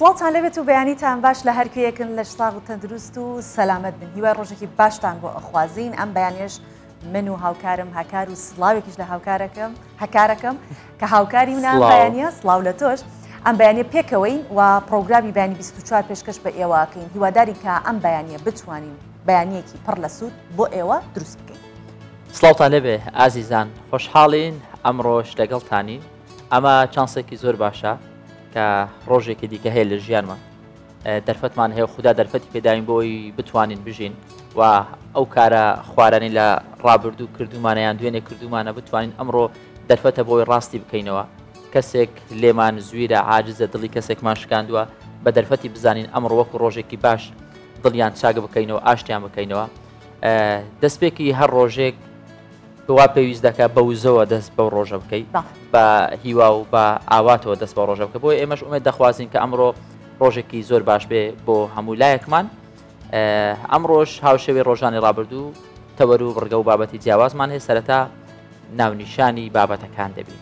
سڵاتان لەبێت و بەیانیتان باش لە هەرکویەکن لە شتاغ و تەندروست و سەلامەت بن. هیوای ڕۆژێکی باشتان بۆ ئەخوازین. ئەم بەیانێش من و هاوکارم هەکار و سڵاوێکیش لە هەکارەکەم کە هاوکاری منە بەیانیە سڵاو لە تۆش. ئەم بەیانیە پێکەوەین و پرۆگرامی بەیانی 24 پێشکەش بە ئێوەکەین. هیواداری کە ئەم بەیانیە بتوانین بەیانیەکی پڕ لە سوود بۆ ئێوە دروست بکەین. سڵاوتان لەبێ ئازیزان، خۆشحاڵین ئەمڕۆژ لەگەڵتانی. ئەمە چانسێکی زۆر باشە کە ڕۆژێکی دیکە هەیە لە ژیانمان دەرفەتمان هەیە، خوددا دەرفەتی پێداین بۆی بتوانین بژین و ئەو کارە خوارانی لە ڕابردوو کردومانەیان دوێنێ کردومانە بتوانین ئەمڕۆ دەرفەتە بۆی ڕاستی بکەینەوە. کەسێک لێمان زویرە عاجزە، دڵی کەسێکمان شکاندووە، بە دەرفەتی بزانین ئەمڕۆ وەکو ڕۆژێکی باش دڵیان چاک بکەینەوە، ئاشتیان بکەینەوە. دەستپێکی هەر ڕۆژێک وا پێویست دەکات بە وزەوە دەست بەو ڕۆژە بکەیت، بە هیوا و بە ئاواتەوە دەست بە ڕۆژە بکە. بۆی ئێمەش ئومێد دەخوازین کە ئەمڕۆ ڕۆژێکی زۆر باش بێ بۆ هەموو لایەکمان. ئەمڕۆژ هاوشێوی ڕۆژانی ڕابردوو تەوەر و بڕگە و بابەتی جیاوازمان هەیە. سەرەتا ناونیشانی بابەتەکان دەبین.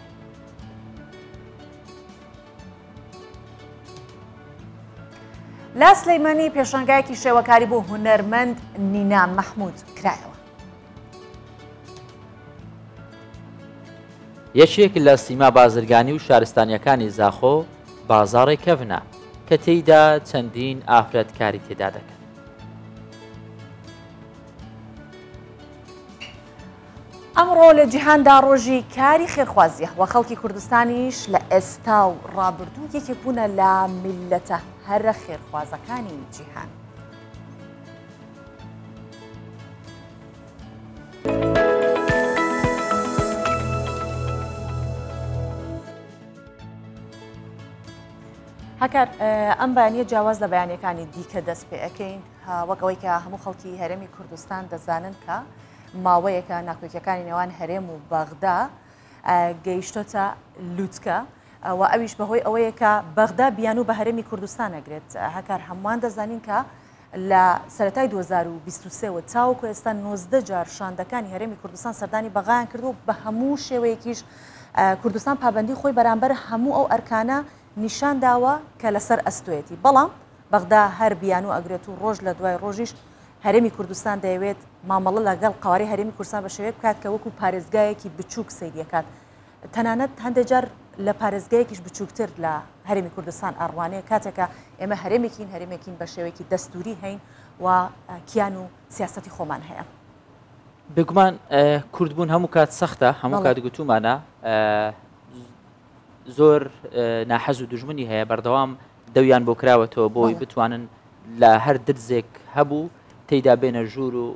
لا سلەیمانی پێشەنگایەکی شێوەکاری بۆ هونەرمەند نینا مەحموود کرایەوە. یەکێک لە سیما بازرگانی و شارستانیەکانی زاخۆ بازاڕی کەڤنە کە تێیدا چەندین ئافرەتکاری تێدا دەکەن. ئەمڕۆ لە جیهاندا ڕۆژی کاری خێرخوازیە و خەڵکی کوردستانیش لە ئێستا و ڕابردوو یەکێک بوونە لە میلەتە هەرە خێرخوازەکانی جیهان. هەکار ئەم بەیانیە جیاواز لە بەیانیەکانی دیکە دەست پێ ئەەکەین، وەکەوەی کە هەموو خەڵکی هەرێمی کوردستان دەزانن کە ماوەیەکە ناکۆکیەکانی نێوان هەرێم و بەغدا گەیشتۆتە لووتکە و ئەویش بەهۆی ئەوەیە کە بەغدا بیان و بە هەرێمی کوردستان ئەگرێت. هەکار هەمووان دەزانین کە لە سەرەتای 2023 تاوەکو ئێستا 19 جار شاندەکانی هەرێمی کوردستان سەردانی بەغایان کردو. بە هەموو شێوەیەکیش کوردستان پابەندی خۆی بەرامبەر هەموو ئەو ئەرکانە نیشان داوە کە لەسەر ئەستوێتی. بەڵام بەغدا هەر بیان و ئەگرێت و ڕۆژ لە دوای ڕۆژیش هەرێمی کوردستان دەیەوێت مامەڵە لەگەڵ قواری هەرێمی کوردستان بە شێوەیە بکات کە وەکو پارێزگایەکی بچووک سەیریەکات. تەنانەت هەندێک جار لە پارێزگایەکیش بچووکتر لە هەرێمی کوردستان ئەڕوانەیە، کاتێکە ئێمە هەرێمێکین بە شێوەیەکی دەستوری هەین و کیان و سیاسەتی خۆمان هەیە. بگومان کوردبوون هەموو کات سەختە، هەموو کات گوتومانە زۆر ناحەز و دوژمنی هەیە، بەردەوام دەویان بۆ کراوەتەوە بۆی بتوانن لە هەر درزێک هەبوو تێیدا بێنە ژوور و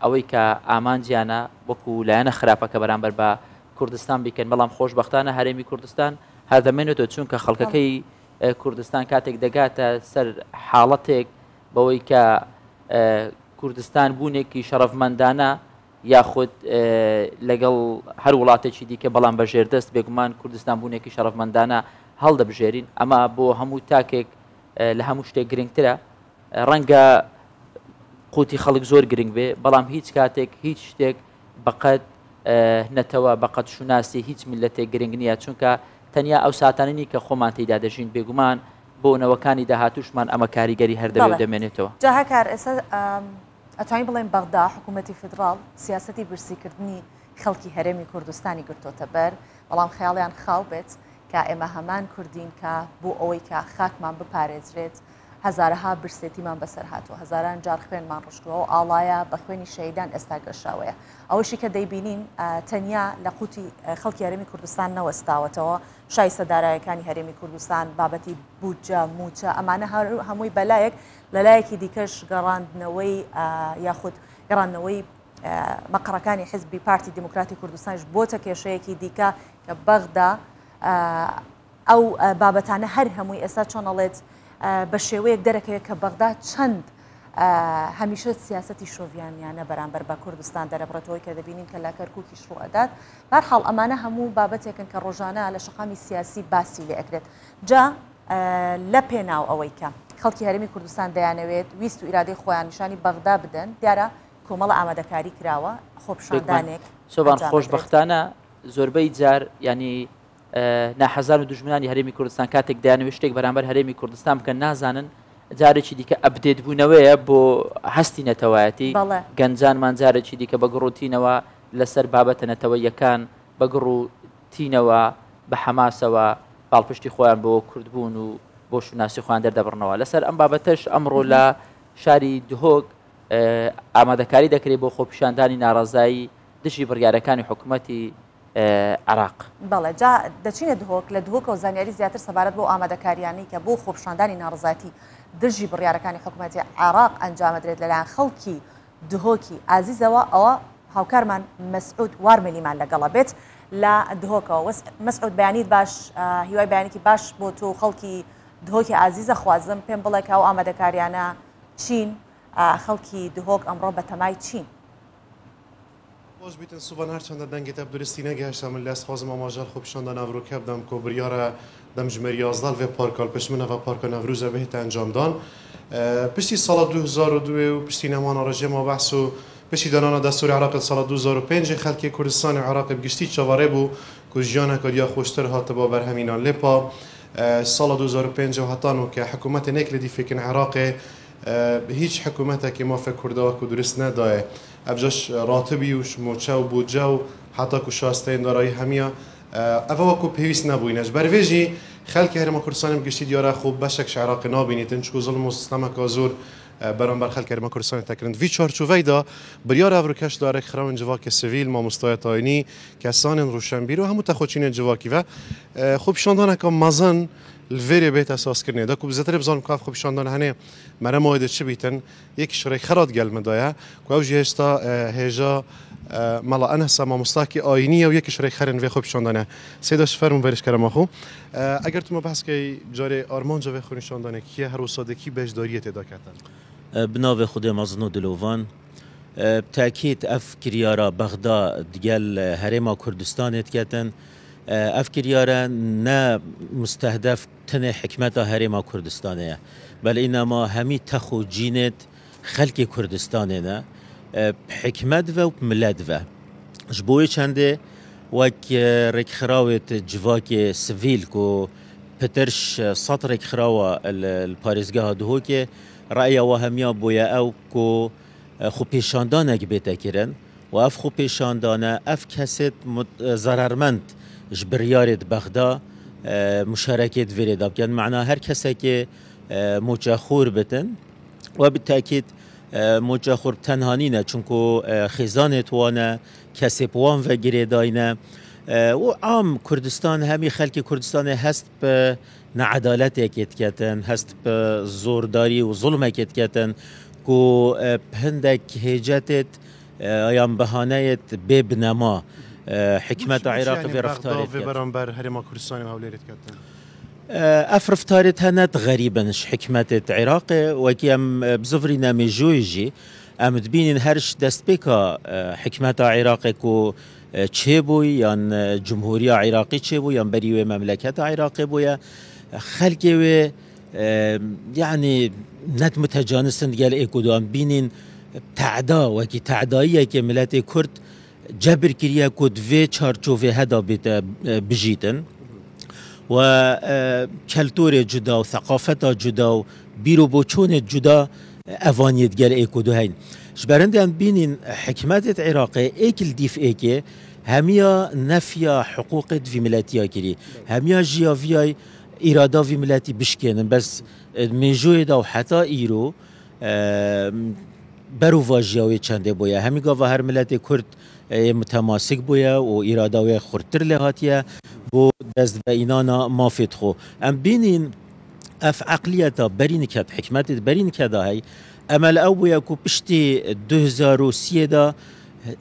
ئەوەی کە ئامانجیانە وەکو لایەنە خراپەکە بەرامبەر بە کوردستان بیکەن. بەڵام خۆشبەختانە هەرێمی کوردستان هەردەمێنێتەوە چونکە خەڵکەکەی کوردستان کاتێک دەگاتە سەر حاڵەتێک بەوەی کە کوردستان بوونێکی شەڕەفمەندانە یاخود لەگەڵ هەر وڵاتێکی دیکە بەڵام بەژێردەست بێگومان کوردستان بوونێکی شەڕەفمەندانە هەڵدەبژێرین. ئەمە بۆ هەموو تاکێک لە هەموو شتێک گرنگترە. ڕەنگە قوتی خەڵک زۆر گرنگ بێ، بەڵام هیچ کاتێک هیچ شتێک بەقەت نەتەوە بەقەت شوناسی هیچ میلەتێک گرنگ نییە، چونکە تەنیا ئەو ساتاننی کە خۆمان تێیدا دەژین بێگومان بۆ نەوەکانی داهاتوشمان ئەمە کاریگەری هەردەوێت دەمێنێتەوە. جا هەکار ئێستا ئەتوانین بڵێن بەغدا حکوومەتی فدراڵ سیاسەتی برسیکردنی خەڵکی هەرێمی کوردستانی گرتۆتە بەر، بەڵام خەیاڵیان خاو بێت کە ئێمە هەمان کوردین کە بۆ ئەوەی کە خاکمان بپارێزرێت هەزارەها برسێتیمان بەسەر هاتووە، هەزاران جار خوێنمان ڕشتووە و ئاڵایە بە خوێنی شەیدان ئێستا گەشاوەیە. ئەوەشی کە دەیبینین تەنیا لە قوتی خەڵکی هەرێمی کوردستان نەوەستاوەتەوە. شای سەدارایەکانی هەرێمی کوردستان بابەتی بودجە موچە ئەمانە هەمووی بەلایەک لەلایەکی دیکەش گەڕاندنەوەی یاخود گەڕاندنەوەی مەقڕەکانی حزبی پارتی دیموکراتی کوردستانش بۆتە کێشەیەکی دیکە کە بەغدا ئەو بابەتانە هەر هەمووی ئێستا چۆنەڵێت بە شێوەیەک دەرەکەوێت کە بەغدا چەند هەمیشە سیاسەتی شۆڤیانیانە بەرامبەر بە کوردستان دەرەبڕێتەوەی کە دەبینین کە لا کەرکووکیش ڕوئەدات. بەرحاڵ ئەمانە هەموو بابەتێکن کە ڕۆژانە لە شەقامی سیاسی باسی لێ ئەکرێت. جا لە پێناو ئەوەی کە خەڵکی هەرێمی کوردستان دەیانەوێت ویست و ئیرادەی خۆیان نیشانی بەغدا بدەن، دیارە کۆمەڵە ئامادەکاری کراوە خۆپشاندانێک. سۆبان خۆشبەختانە زۆربەی جار ینی ناحەزان و دژمنانی هەرێمی کوردستان کاتێک دایانەوێت شتێک بەرامبەر هەرێمی کوردستان بکەن نازانن جارێکی دیکە ئەپدێت بوونەوەیە بۆ هەستی نەتەوایەتی گەنجانمان جارێکی دیکە بە گڕوتینەوە لەسەر بابەتە نەتەوەیەکان بە گڕوتینەوە بە حەماسەوە باڵپشتی خۆیان بۆ کوردبوون و بۆ شوناسی خۆیان دەردەبڕنەوە لەسەر ئەم بابەتەش ئەمڕۆ لە شاری دهۆک ئامادەکاری دەکرێت بۆ خۆپیشاندانی ناڕازایی دژی بڕیارەکانی حکوومەتی عراق. بەڵێ جا دەچینە دهۆک لە دهۆکەوە زانیاری زیاتر سەبارەت بۆ ئامادەکاریانی کە بۆ خۆپیشاندانی ناڕزاتی دژی بڕیارەکانی حکوومەتی عراق ئەنجامەدرێت لەلایەن خەڵکی دهۆکی ئازیزەوە ئەوە هاوکارمان مەسعود وارمەلیمان لەگەڵە بێت لە دهۆکەوە. مەسعود بەیانیت باش هیوای بەیانێکی باش بۆ تۆ خەڵکی دهۆکی ئازیزە خوازم پێم بڵێ کە ئەو ئامادەکاریانە چین خەڵکی دهۆک ئەمڕۆ بە تەمای چین. باش بیتن سوبان هرچند دنگت درستی نگهشتم لست خواستم آماجر خوب شاندن نورو کردم که بریاره دم جمعی 11 و پارکال پشمنه و پارک نوروز بهت انجام دان پشتی سال 2002 و پشتی نمان آراجه ما بحثو پشتی دانان دستور عراق سال 2005 خلک کردستان عراق بگشتی چواره بو که جیانه کدیا خوشتر هات با بر همینان لپا سال 2005 هاتانو که حکومت نکل دی فکر عراق هیچ حکومتی که ما فکر کرده و درست نداره افجاش راتبی و موچه و بودجه و حتی که شاسته این دارایی همیا اوه کو پیوست نبوینش برویجی خلک هرما کردستان بگشتی دیاره خوب بشک عراق نابینیتن چکو ظلم و سیستم کازور برانبر خلک هرما کردستان تکرند وی چارچوبه دا بریار افروکش داره خراون جواک سویل ما مستایت آینی کسان روشنبیرو همو تخوچین جواکی و خوب شاندانه که مزن الویری بیت اساس کرده دا کوب زتر بزن که خوب شاندان هنه مرا ماید چه بیتن یک شرای خراد گل مدایا که اوجی هستا هجا مالا أنا سما مستاكي آينية وياك شريك خرن في خوب شاندانه سيداش فرم برش كرم أخو أجر تو ما بحث كي جاري أرمان جا في خوني شاندانه كيه هر وصادقي بهش دارية تدا كتن بناو خود مزنو دلوان بتأكيد أفكريارا بغداد ديال هرما كردستان كتن أفكريارا نا مستهدف تنه حكمة هرما كردستانية بل إنما همي تخو جينت خلق كردستاننا حکمت و ملت و جبوی چنده وک رک خراوت جواک سویل کو پترش سطر رک خراوه الپارزگاه دهو که رأی و همیا بویا او کو خو پیشاندانه بیت کرن و اف خو پیشاندانه اف کست ضررمند جبریارت بغدا مشارکت ویرد کن معنا هر کسی که مجخور بتن و بالتأكيد مجاخور تنهانی نه چونکو خیزان توانه کسب وان و گریداینه و عام کردستان همی خلک کردستان هست به نعدالت اکید کتن هست به زورداری و ظلم اکید کتن کو هندک هجتت ایام بهانهت ببنما حکمت عراق و رفتارت و برانبر هرما کردستان مولید کتن أفرفتارت هنات غريبا حكمة العراق وكيم بزفرنا مجويجي أم تبين هرش دست بيكا حكمة العراق كو تشيبوي يان جمهورية عراقي تشيبوي يان بريوي مملكة عراقي بويا خلقي يعني نت متجانسن قال إيكو دوام بينين تعدا وكي تعدائية كملات كرد جبر كريا كود في چارچو في هدا بجيتن و کلتور جدا و ثقافت جدا و بیرو بوچون جدا اوانیت گل ایکودو هین جبرنده هم بینین حکمت عراق ایکل دیف ایکه همیا نفیا حقوق في ملتیا کری همیا جیاویای ایرادا في ملتی بشکنن بس منجوی دا و حتی ایرو برو واجیاوی چنده بویا همی گاوا هر ملت کرد متماسک بویا و ایراداوی خورتر لهاتیه بو دست و اینانا مافید خو ام بینین اف عقلیتا برین کد حکمت برین کدا هی امل او بویا کو پشتی 2003 دا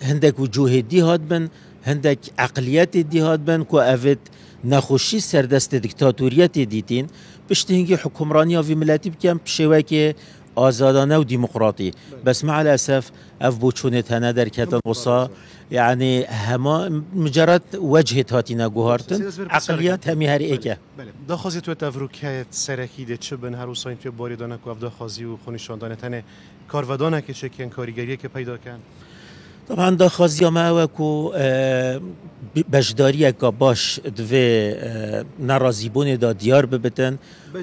هندک وجوه دی هاد بن هندک عقلیت دی هاد بن کو اوید نخوشی سردست دیکتاتوریت دیتین پشتی هنگی حکمرانی وی ملتی بکم پشوه که آزادانه و ديمقراطي بس مع الأسف أفبوتشونت هنا در كتن وصا يعني هما مجرد وجهة هاتينا جوهرتن عقليات همي هر إيكا داخازي تو تفروكيت سركي ده چبن هر وصاين تو باردانك و داخازي و خونشاندانه تنه کارودانه که چکن کاریگریه که پیدا کن طبعا داخوازیا ما وکو بجداریه که باش دوی نرازیبون دا دیار ببتن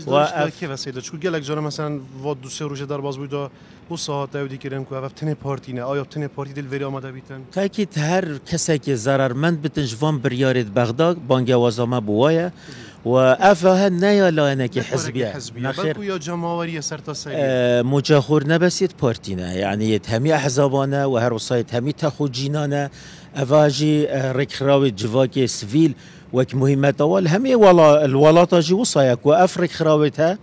و کی وسیله چون گلک جان مثلا و دو سه روزه در باز بوده و ساعت اودی کردن که وقت پارتی نه آیا تنه پارتی دل وری آماده بیتن تاکید هر کسی که ضررمند بتن جوان بریارید بغداد بانگوازما بوایا و افها نیا لانه که حزبیه نخیر یا جماوری سرتاسری مجاهر نبسید پارتی نه یعنی همی احزابانه و هر وسایت همی تخوجینانه افاجی رکراوی جواکی سویل وک مهمت اول همی الولات جی وصایک و افرک خراویتها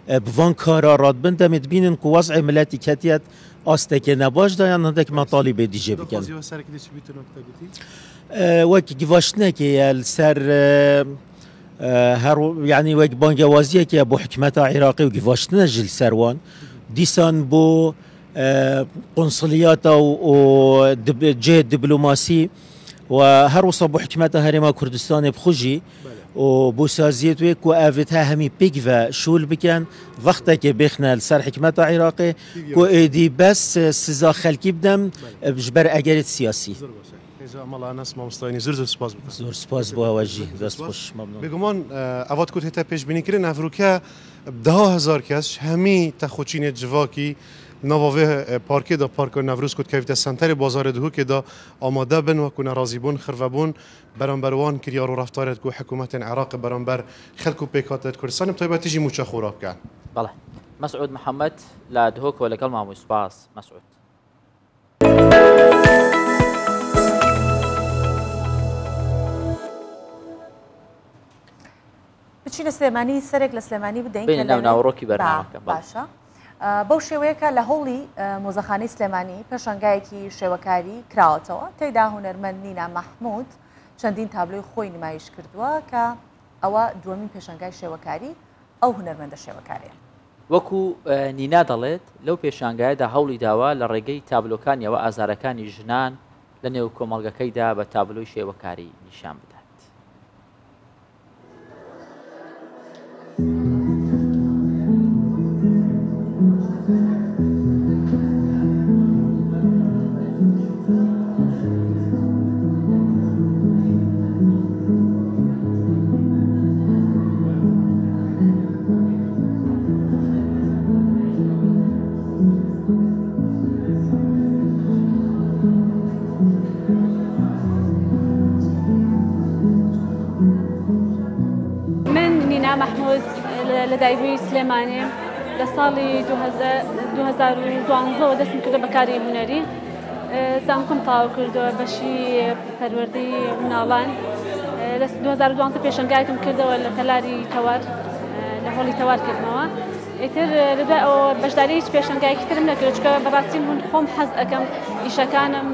بوان کارا راد بندمت بینن که وضع ملتی کتیت آسته نباش دایان هندک مطالب دیجه بکن وک گواشتنه که السر هر يعني وك بانجوازيه كي ابو حكمه عراقي وقفاشتنا جل سروان ديسان بو قنصليات و جهد دبلوماسي وهروس ابو حكمه هرما كردستان بخجي وبو سازيت ويك وافتها همي بيكفا شول بكان وقتك بيخنا لسر حكمه عراقي كو ايدي بس سزا خلكي بدم بجبر اجرت سياسي مالا ناس ما مستعینی زور سپاس با وجی دست خوش ممنون بگمان اواد کد هتا پیش بینی کردن افروکا 10,000 کس همی تخوچین جواکی نواوه پارکی دا پارک نوروز کد که سنتر بازار دهو که دا آماده بن و کنه رازی بون خرف بون برانبروان کریار و رفتارت کو حکومت عراق برانبر خلق و پیکاتت کردستان بطیبه تیجی موچه خوراب کن بله مسعود محمد لا دهوك ولا كلمة مو سباس مسعود بچینە سلێمانی سەرێک لە سلێمانی بدەین بین ناوڕۆکی بەرنامەکە باشە بەو شێوەیەکە لە هەوڵی مۆزەخانەی سلێمانی پێشانگایەکی شێوەکاری کراوەتەوە تێیدا هونەرمەند نینا مەحموود چەندین تابلۆی خۆی نمایش کردووە کە ئەوە دووەمین پێشانگای شێوەکاری ئەو هونەرمەندە شێوەکاریە وەکو نینا دەڵێت لەو پێشانگایەدا هەوڵی داوە لە ڕێگەی تابلۆکانیەوە ئازارەکانی ژنان لە نێو کۆمەڵگەکەیدا بە تابلۆی شێوەکاری نیشان بدات. محمود لدایوی سلێمانی لە ساڵی 2012 دەستم کردو بە کاری هونەری زانکۆم تاوا کردووە بەشی پەروەردەی مناڵان لە 2012 پێشەنگایەکم کردەوە لە تەلاری تەوار لە هۆڵی تەوارکردنەوە ئیتر لەدای ئەوە بەشداری هیچ پێشەنگایەکی ترم نەکرد چکە بەڕاستی من خۆم حەز ئەەکەم ئیشەکانم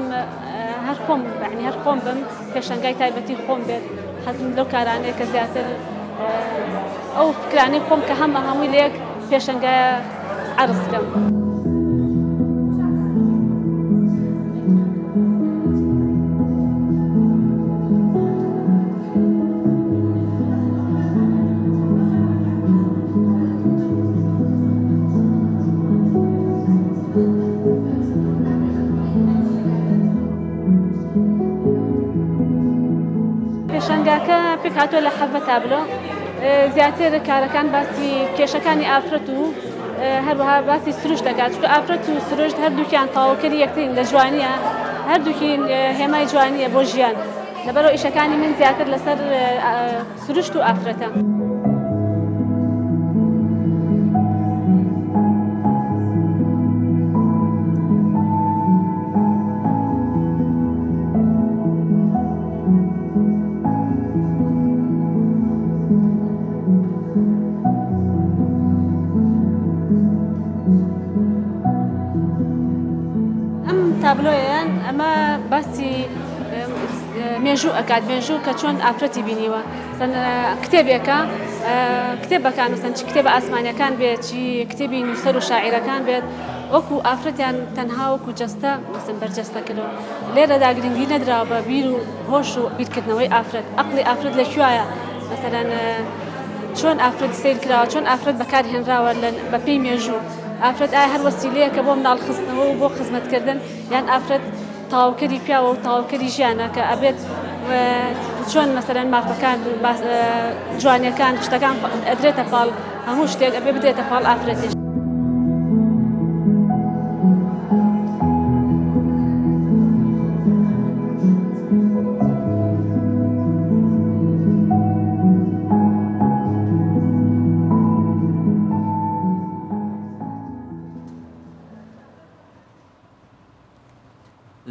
هەر خۆم یعنی هەر خۆم بم پێشەنگای تایبەتی خۆم بێت حەزم لەو کارانەیە کە زیاتر ئەو فکرانەی خۆم کە هەمووی لێک پێشەنگایە عەرز بکەم. پێشەنگاکە پێک هاتووە لە حەڤە تابلۆ زیاتر کارەکان باسی کێشەکانی ئافرەت و هەروەها باسی سروش دەکات چونکە ئافرەت و سروشت هەردووکیان تاوەکەری یەکترین لە جوانیە هەردووکی هێمای جوانیە بۆ ژیان لەبەرەوە ئیشەکانی من زیاتر لەسەر سروشت و ئافرەتە. تابلۆیان ئەمە باسی مێژوو ئەکات مێژوو کە چۆن ئافرەتی بینیوە کتێبێکە کتێبەکان وسەن چ کتێبە ئاسمانیەکان بێت چی کتێبی نووسەر و شاعیرەکان بێت وەکو ئافرەتیان تەنها وەکو جەستە وسن بەرجەستە کردەوە لێرەدا گرنگی نەدراوە بە بیر و هۆش و بیرکردنەوەی ئافرەت عەقڵی ئافرەت لەکوایە مەسەلەن چۆن ئافرەت سیر کراوە چۆن ئافرەت بەکارهێنراوە بە پێی مێژوو ئافرەت ئایا هەر وەسیلەیەکە بۆ مناڵ خستنەوە و بۆ خزمەتکردن یان ئافرەت تاوکری پیاوە و تاوکری ژیانە کە ئەبێت چۆن مەسەرەن مافەکان جوانیەکان شتەکان ئەدرێتە پاڵ هەموو شتێک ئەبێ بدرێتە پاڵ ئافرەتێش.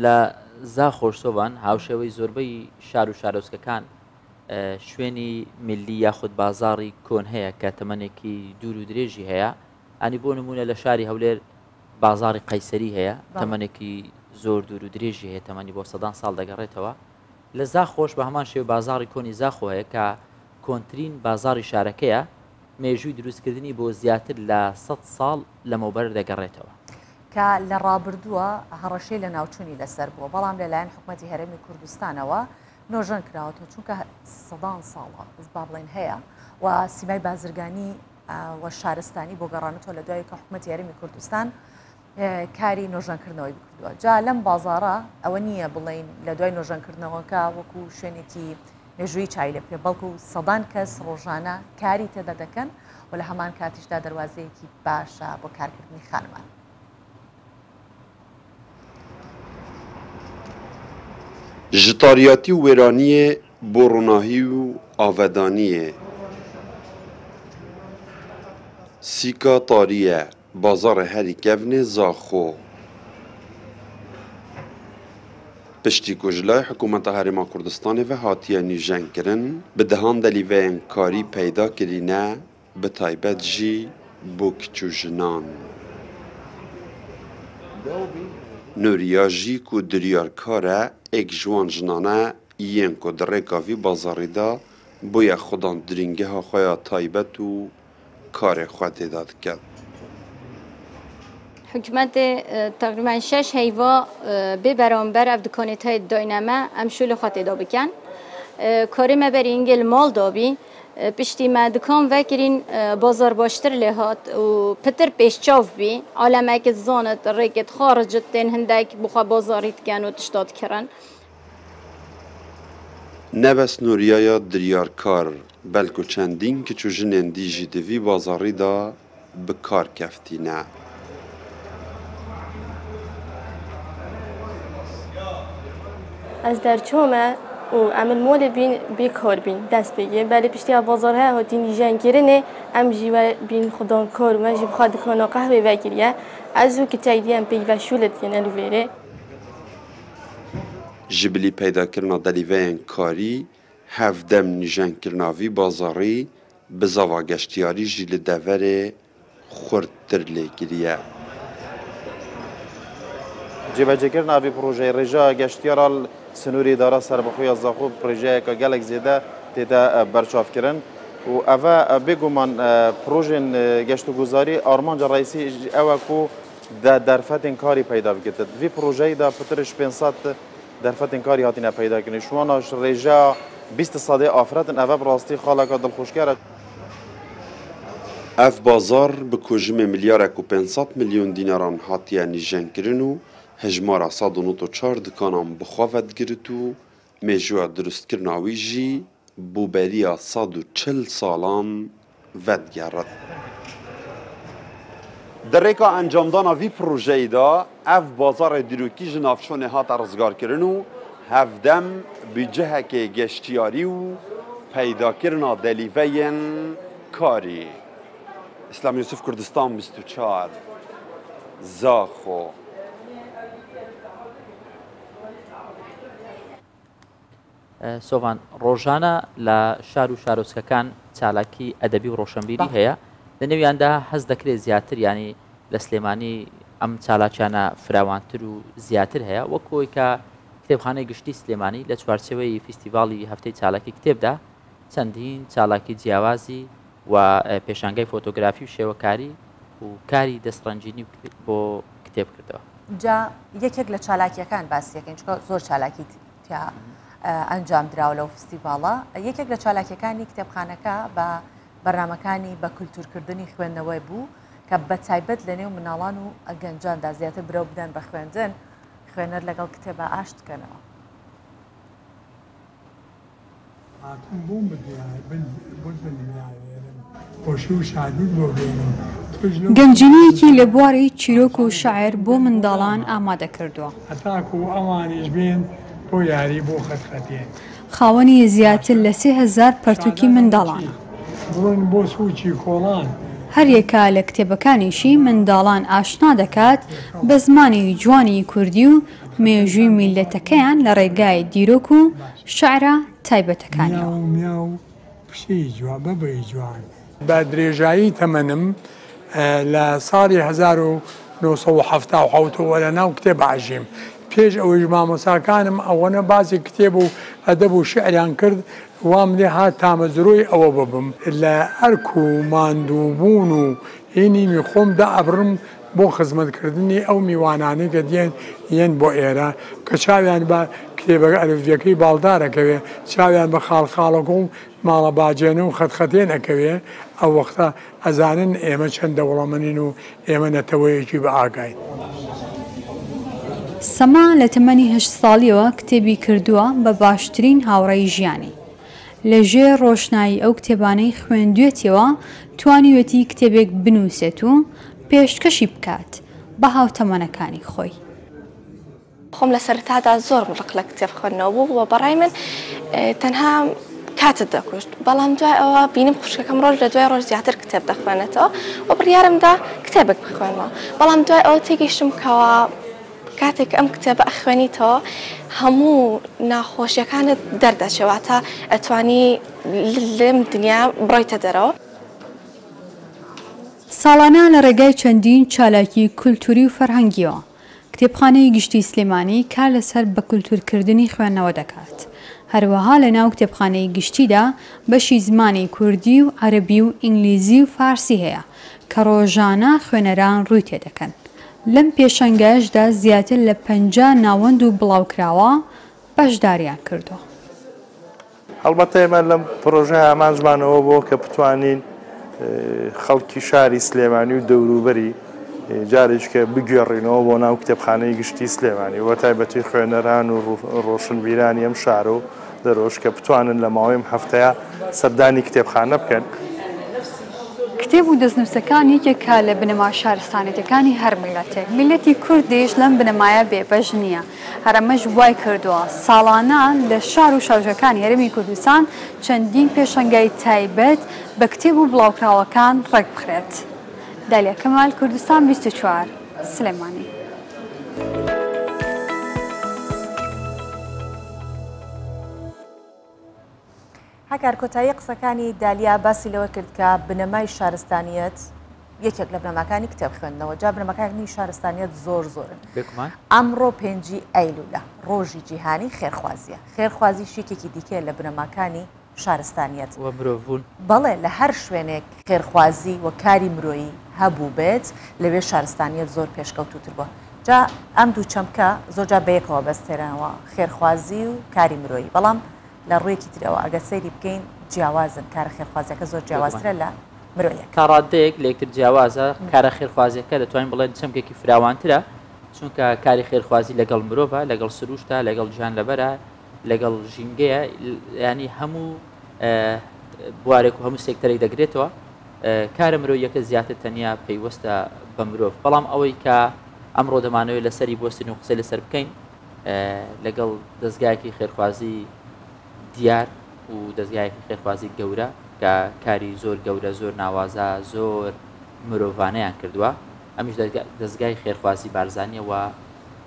لە زاخۆشتۆوان هاوشێوەی زۆربەی شار و شارۆچکەکان شوێنی میلی یاخود بازاڕی کۆن هەیە کە تەمەنێکی دوور و درێژی هەیە. ئەنی بۆ نمونە لە شاری هەولێر بازاڕی قەیسەری هەیە تەمەنێکی زۆر دوور و درێژی هەیە تەمەنی بۆ سەدان ساڵ دەگەڕێتەوە. لە زاخۆش بە هەمان شێوە بازاڕی کۆنی زاخۆ هەیە کە کۆنترین بازاڕی شارەکەیە مێژووی دروستکردنی بۆ زیاتر لە 100 ساڵ لەمەوبەر دەگەڕێتەوە کە لە ڕابردووە هەڕەشەی لە ناوچوونی لەسەر بووە بەڵام لەلایەن حکوومەتی هەرێمی کوردستانەوە نۆژەن کراوەتەوە چونکە سەدان ساڵە با بڵێن هەیە و سیمای بازرگانی و شارستانی بۆ گەڕانەوە لە دوای کە حکوومەتی هەرێمی کوردستان کاری نۆژەنکردنەوەی بکردووە. جا لەم بازاڕە ئەوە نییە بڵین لە دوای نۆژەنکردنەوەکە وەکو شوێنێکی مێژووی چای لە پێ بەڵکو سەدان کەس ڕۆژانە کاری تێدا دەکەن و لە هەمان کاتیشدا دەواازەیەکی باشە بۆ کارکردنی خانمان. ji tariyatî û wêraniyê bo ronahî û avedaniyê sîka tarî ye bazarê herî kevnê zaxo piştî ku ji lay hikûmeta Herêma Kurdistanê ve hatiye nîjenkirin bi dehan delîveyên karî peyda kirîne bi taybet jî bo kiç û jinan. Nuriya jî ku diryarkar e êk ji wan jinan e yên ku di rêka vî bazarî da bûye xudan dirîngeha xwe ya taybet û karê xwe têda diket. Hikûmetê teqrîben 6 heyva bê beramber ev dikanêtayê dayne me em şûlê xwe têda bikin. Karê me berî ingê li mal dabî piştî me dikan vekirîn bazar baştir lê hat û pitir pêşçav bî alemekî zanit rêkê xaricit tên hindek bi xwe bazarî dikin û tişta dikirin. Nebes Nuriyaya diryarkar belku çendîn kiç û jinên dî jî di vî bazarî da bi kar keftîne. Ez derçûme û em li molê bîn bêkar bîn dest pêye belê piştîya bazar heye hatî nîjenkirinê em jî we bîn xudankar û me jî bi xwe dikana qehwê vekiriye ez û kiçek diyem pêy ve şûlê diyene li vêrê. Ji bilî peydakirina delîveyên karî hevdem nîjenkirina vî bazarî bi zava geştiyarî jî li deverê xurttir lêgiriye. Cêvecekirina vî projeyê rêja geştiyara Sinûrî dara serbixweya Zaxo projeyeka gelek zêde têde berçavkirin û ev e bêguman projên geştûguzarî armanca reîsî ew e ku derfetên karî peyda bikitin. Vî projeyê de pitir ji 500 derfetên karî hatîne peydakirin. Şu wana ji rêja 20 sadê afretin ev bi rastî xaleka dilxweşker e. Ev bazar bi kojimê milyarek û 500 milyon dînaran hatiye nîjenkirin û hejmara 194 dikanan bi xwe vedgirit û mêjûya durustkirina wî jî bû beriya 140 salan vedgerit. Di rêka encamdana vî projeyê da ev bazarê dîrokî ji navçonê hata rizgarkirin û hevdem bîcehekê geştiyarî û peydakirina delîveyên karî. İslam Yusuf Kurdistan 24 Zaxo. سۆڤان ڕۆژانە لە شار و شارۆچکەکان چالاکی ئەدەبی و ڕۆشنبیری هەیە لە نێویاندا هەست دەکرێت زیاتر ینی لە سلێمانی ئەم چالاکیانە فراوانتر و زیاتر هەیە وەکۆی کە کتێبخانەی گشتی سلێمانی لە چوارچەوەی فیستیڤاڵی هەفتەی چالاکی کتێبدا چەندین چالاکی جیاوازی و پێشانگای فۆتۆگرافی و شێوەکاری و کاری دەستڕەنجینی بۆ کتێب کردەوە. جا یەکێک لە چالاکیەکان باسیەکەین چکە زۆر چالاکی تیا ئەنجام دراوە لەو فستیڤاڵە. یەکێک لە چالاکیەکانی کتێبخانەکە بە بەرنامەکانی بە کولتورکردنی خوێندنەوەی بوو کە بە تایبەت لە نێو مناڵان و ئەگەنجاندا زیاتر برەو بدەن بە خوێندن خوێنەر لەگەڵ کتێبە ئاشت بکەنەوە. گەنجینەیەکی لە بواری چیرۆک و شاعر بۆ منداڵان ئامادە کردووە. هەتاکو ئەوانیش بێن بۆ یاری بۆ خەتخەتێن. خاوەنی زیاتر لە 3000 پەرتووکی منداڵانە. بڕۆن بۆ سووچی کۆڵان. هەر یەکە لە کتێبەکانیشی منداڵان ئاشنا دەکات بە زمانی جوانی کوردی و مێژووی میلەتەکەیان لە ڕێگای دیرۆک و شعرە تایبەتەکانیەوە. میاو پشی جوان بەبێ جوان. بە درێژایی تەمەنم لە ساڵی 1970 لە ناو کتێب عژیم. پێش ئەوەی مامۆساکانم ئەوەنە باسی کتێب و ئەدەب و شعریان کرد وام لێ هات تامەزرۆی ئەوە ببم لە ئەرک و ماندووبوون و هێنیمی خۆمدا ئەبرم بۆ خزمەتکردنی ئەو میوانانەی کە دێن بۆ ئێرە کە چاویان بە کتێبەکە ئەلفبیەکەی باڵدارەکەوێ چاویان بە خاڵخاڵەکە و ماڵە باجێنە و خەتخەتێن ئەکەوێ ئەو وەختە ئەزانن ئێمە چەند دەوڵەمەنین و ئێمە نەتەوەیەکی بە ئاگین. سەما لە تەمەنی 8 ساڵیەوە کتێبی کردووە بە باشترین هاوڕێی ژیانی. لەژێر ڕۆشنایی ئەو کتێبانەی خوێندوێتەوە توانیوێتی کتێبێک بنووسێت و پێشکەشی بکات بە هاوتەمەنەکانی خۆی. خۆم لە سەرتادا زۆر مڵق لە کتێب خوێندنەوە بوو و بەڕای من تەنها کاتت دەکوشت بەڵام دوای ئەوە بینم خوشکەکەم ڕۆژ لە دوای ڕۆژ زیاتر کتێب دەخوێنێتەوە و بڕیارمدا کتێبێک بخوێنەوە بەڵام دوای ئەوە تێگەیشتم کەوە کاتێک ئەم کتێبە ئەخوێنیتەوە هەموو ناخۆشیەکانت دەردەچێواتە ئەتوانی لەم دنیا بڕۆیتە دەرەوە. ساڵانە لە ڕێگای چەندین چالاکی کولتوری و فەرهەنگیەوە کتێبخانەی گشتی سلێمانی کار لەسەر بە کولتورکردنی خوێندنەوە دەکات. هەروەها لە ناو کتێبخانەی گشتیدا بەشی زمانی کوردی و عەرەبی و ئینگلیزی و فارسی هەیە کە ڕۆژانە خوێنەران ڕووی تێدەکەن. لەم پێشەنگەشدا زیاتر لە 50 ناوەند و بڵاوکراوە بەشداریان کردووە. هەڵبەتە ئێمە لەم پرۆژە ئامانجمانەوە بۆ کە بتوانین خەڵکی شاری سلێمانی و دەوروبەری جارێککە بگوێڕینەوە بۆ ناو کتێبخانەی گشتی سلێمانی وە تایبەتی خوێنەران و ڕۆشنبیرانی ئەم شار و دەرۆژ کە بتوانن لە ماوەی هەفتەیە سەردانی کتێبخانە بکەن. کتێب و دەستنووسەکان یەکێکە لە بنەما شارستانەتەکانی هەر میلەتێک. میلەتی کوردیش لەم بنەمایە بێبەش نییە. هەرەمەش وای کردووە ساڵانە لە شار و شارژەکانی هەرێمی کوردستان چەندین پێشەنگای تایبەت بە کتێب و بڵاوکراوەکان ڕێک بخرێت. دالیا کەمال، کوردستان 24 سلێمانی. هەکار کۆتایی قسەکانی دالیا باسی لەوە کرد کە بنەمای شارستانیەت یەکێک لە بنەماکانی کتێب خوێندنەوە جا بنەماکانی شارستانیەت زۆر زۆرن. ئەمڕۆ 5 ئەیلولە ڕۆژی جیهانی خێرخوازیە. خێرخوازی شێکێکی دیکە لە بنەماکانی شارستانیەت بەڵێ لە هەر شوێنێک خێرخوازی و کاری مرۆیی هەبوو بێت لەوێ شارستانیەت زۆر پێشکەوتوتر بووە. جا ئەم دوو چەمکە زۆرجا بەیەکەوە بەستێرانەوە خێرخوازی و کاری مرۆیی بەڵام لە ڕوویەکی ترەوە ئەگە سەیری بکەین جیاوازن کارە خێرخوازیەکە زۆر جیاوازترە لە مرۆیەک. کاڕادەیەک لە یەکتر جیاوازە کارە خێرخوازیەکە دەتوانین بڵێن چەمکێکی فراوانترە چونکە کاری خێرخوازی لەگەڵ مرۆڤە لەگەڵ سروشتە لەگەڵ گیان لەبەرە لەگەڵ ژینگەیە ینی هەموو بوارێک و هەموو سێکتەرێک دەگرێتەوە. کارە مرۆیەکە زیاتر تەنیا پەیوەستە بە مرۆڤ بەڵام ئەوەی کە ئەمڕۆ دەمانەوەی لەسەری بۆستن و قسە لەسەر بکەین لەگەڵ دەستگایەکی خێرخوازی دیار و دەستگایەکی خێرخوازی گەورە کە کاری زۆر گەورە زۆر ناوازە زۆر مرۆڤانەیان کردووە. ئەمیش دەستگای خێرخوازی بارزانیەوە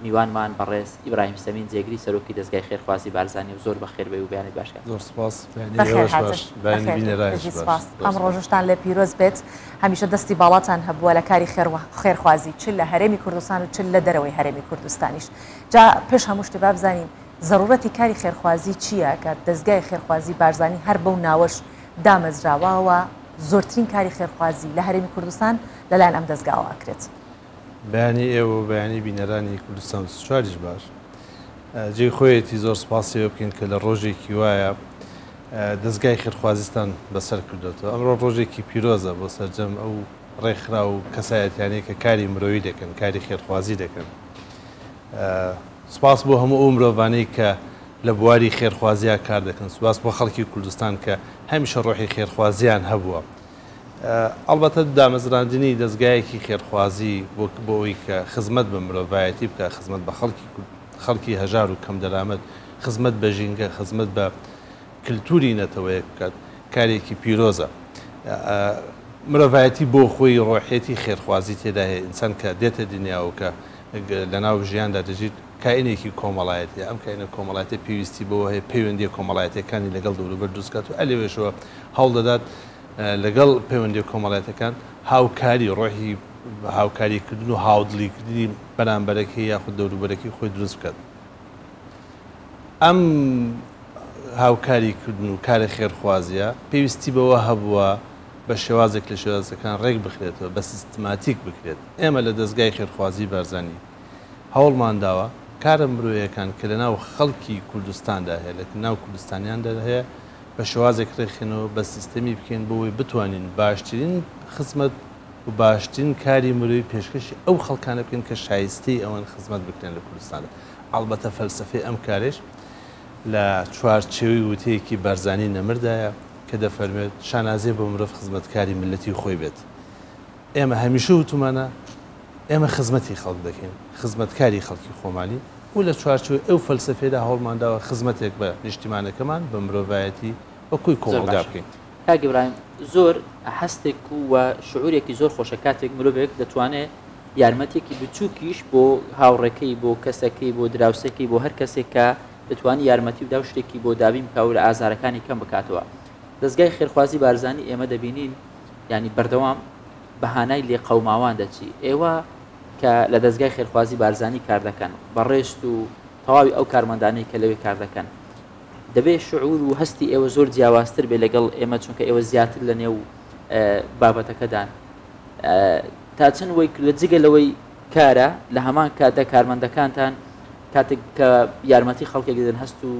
میوانمان بەڕێز ئیبراهیم سەمین جێگری سەرۆکی دەستگای خێرخوازی بارزانانی و زۆر بەخێربێ و بیانێت باشکە. زۆر سپاس. ئەم ڕۆژشتان لە پیرۆز بێت هەمیشە دەستی باڵاتان هەبووە لە کاری خێرخوازی چ لە هەرێمی کوردستان و چ لە دەرەوەی هەرێمی کوردستانیش. جا پێش هەموو شتێ با بزانین ضرورەتی کاری خێرخوازی چییە کە دەستگای خێرخوازی بارزانانی هەر بەو ناوەش دامەزراوەوە زۆرترین کاری خێرخوازی لە هەرێمی کوردستان لەلایەن ئەم دەستگاوە ئەکرێت. بەیانی ئێوە بەیانی بینەرانی کوردستان چواریش باش جێ خۆیەتی زۆر سپاسیەوە بکەین کە لە ڕۆژێکی وایە دەستگای خێرخوازیستان بەسەر کردوێتەوە. ئەمڕۆ ڕۆژێکی پیرۆزە بۆ سەرجەم ئەو ڕێکخرا و کەسایەتیانەیە کە کاری مرۆیی دەکەن کاری خێرخوازی دەکەن. سپاس بۆ هەموو ئەو مرۆڤانەی کە لە بواری خێرخوازیە کار دەکەن سپاس بۆ خەڵکی کوردستان کە هەمیشە ڕۆحی خێرخوازیان هەبووە ئەلبەتە دامەزراندنی دەستگایەکی خێرخوازی بۆ ئەوی کە خزمەت بە مرۆڤایەتی بکە خزمەت بە خەڵکی هەژار و کەم دەرامەت خزمەت بە ژینگە خزمەت بە کللتوری نەتەوەیە بکات کارێکی پیرۆزە مرۆڤایەتی بۆ خۆی ڕۆحێتی خێرخوازی تێدا هەیە ئینسان کە دێتە دنیاوە کە لە ناو ژیاندا دەژیت کائینێکی کۆمەڵایەتی ئەم کائینە کۆمەڵایەتی پێویستی بۆ هەیە پەیوەندی کۆمەڵایەتەکانی لەگەڵ دەوروبەر دروستکات و ئەلێوێشەوە هەوڵ دەدات لەگەڵ پەیوەندی کۆمەڵایەتەکان هاوکاری ڕۆحی هاوکاریکردن و هاودڵیکردنی بەرامبەرەکەی یاخود دەوروبەرەکەی خۆی دروست بکات ئەم هاوکاریکردن و کارە خێرخوازیە پێویستی بەوە هەبووە بە شێوازێک لە شێوازەکان ڕێک بخرێتەوە بە سیستماتیک بکرێت ئێمە لە دەستگای خێرخوازی بارزانانی هەوڵمان داوە کارە مرۆیەکان کە لە ناو خەڵکی کوردستاندا هەیە لە ناو کوردستانیاندا هەیە بە شێوازێک ڕێکخێنەوە بە سیستەمی بکەین بۆەوەی بتوانین باشترین خزمەت و باشترین کاری مرۆی پێشکەشی ئەو خەڵکانە بکەین کە شایستەی ئەوەن خزمەت بکرێن لە کوردستاندا ئەڵبەتە فەلسەفەی ئەم کارێش لە چوارچێوی وتەیەکی بارزانی نەمردایە کە دەفەرمێت شانازێ بۆ مرۆڤ خزمەتکاری ملەتی خۆی بێت ئێمە هەمیشە وتمانە ئێمە خزمەتی خەڵک دەکەین خزمەتکاری خەڵکی خۆمانی و لە چوارچێوی ئەو فەلسەفێدا هەوڵمانداوە خزمەتێک بە نیشتیمانەکەمان بە مرۆڤایەتی وەکوی کۆمەلگا بکەین کاگی برایم زۆر هەستێک و شعورێکی زۆر خۆشە کاتێک مرۆڤێک دەتوانێت یارمەتێکی بچووکیش بۆ هاوڕێکەی بۆ کەسەکەی بۆ دراوسێکی بۆ هەر کەسێک کە دەتوانی یارمەتی و دا شتێکی بۆ دابی بکاو لە ئازارەکانی کەم بکاتەوە دەستگای خێرخوازی بارزانی ئێمە دەبینین ینی بەردەوام بەهانای لێ قەوماوان دەچی ئێوە کە لە دەستگای خێرخوازی بارزانی کار دەکەن بەڕێشت و تەواوی ئەو کارمەندانەی کە لەوێ کار دەکەن دەبێت شعور و هەستی ئێوە زۆر جیاوازتر بێ لەگەڵ ئێمە چونکە ئێوە زیاتر لە نێو بابەتەکەدان تا چەند وەی لە جگەلەوەی کارە لە هەمان کاتە کارمەندەکانتان کاتێک کە یارمەتی خەڵکێک دەدەن هەست و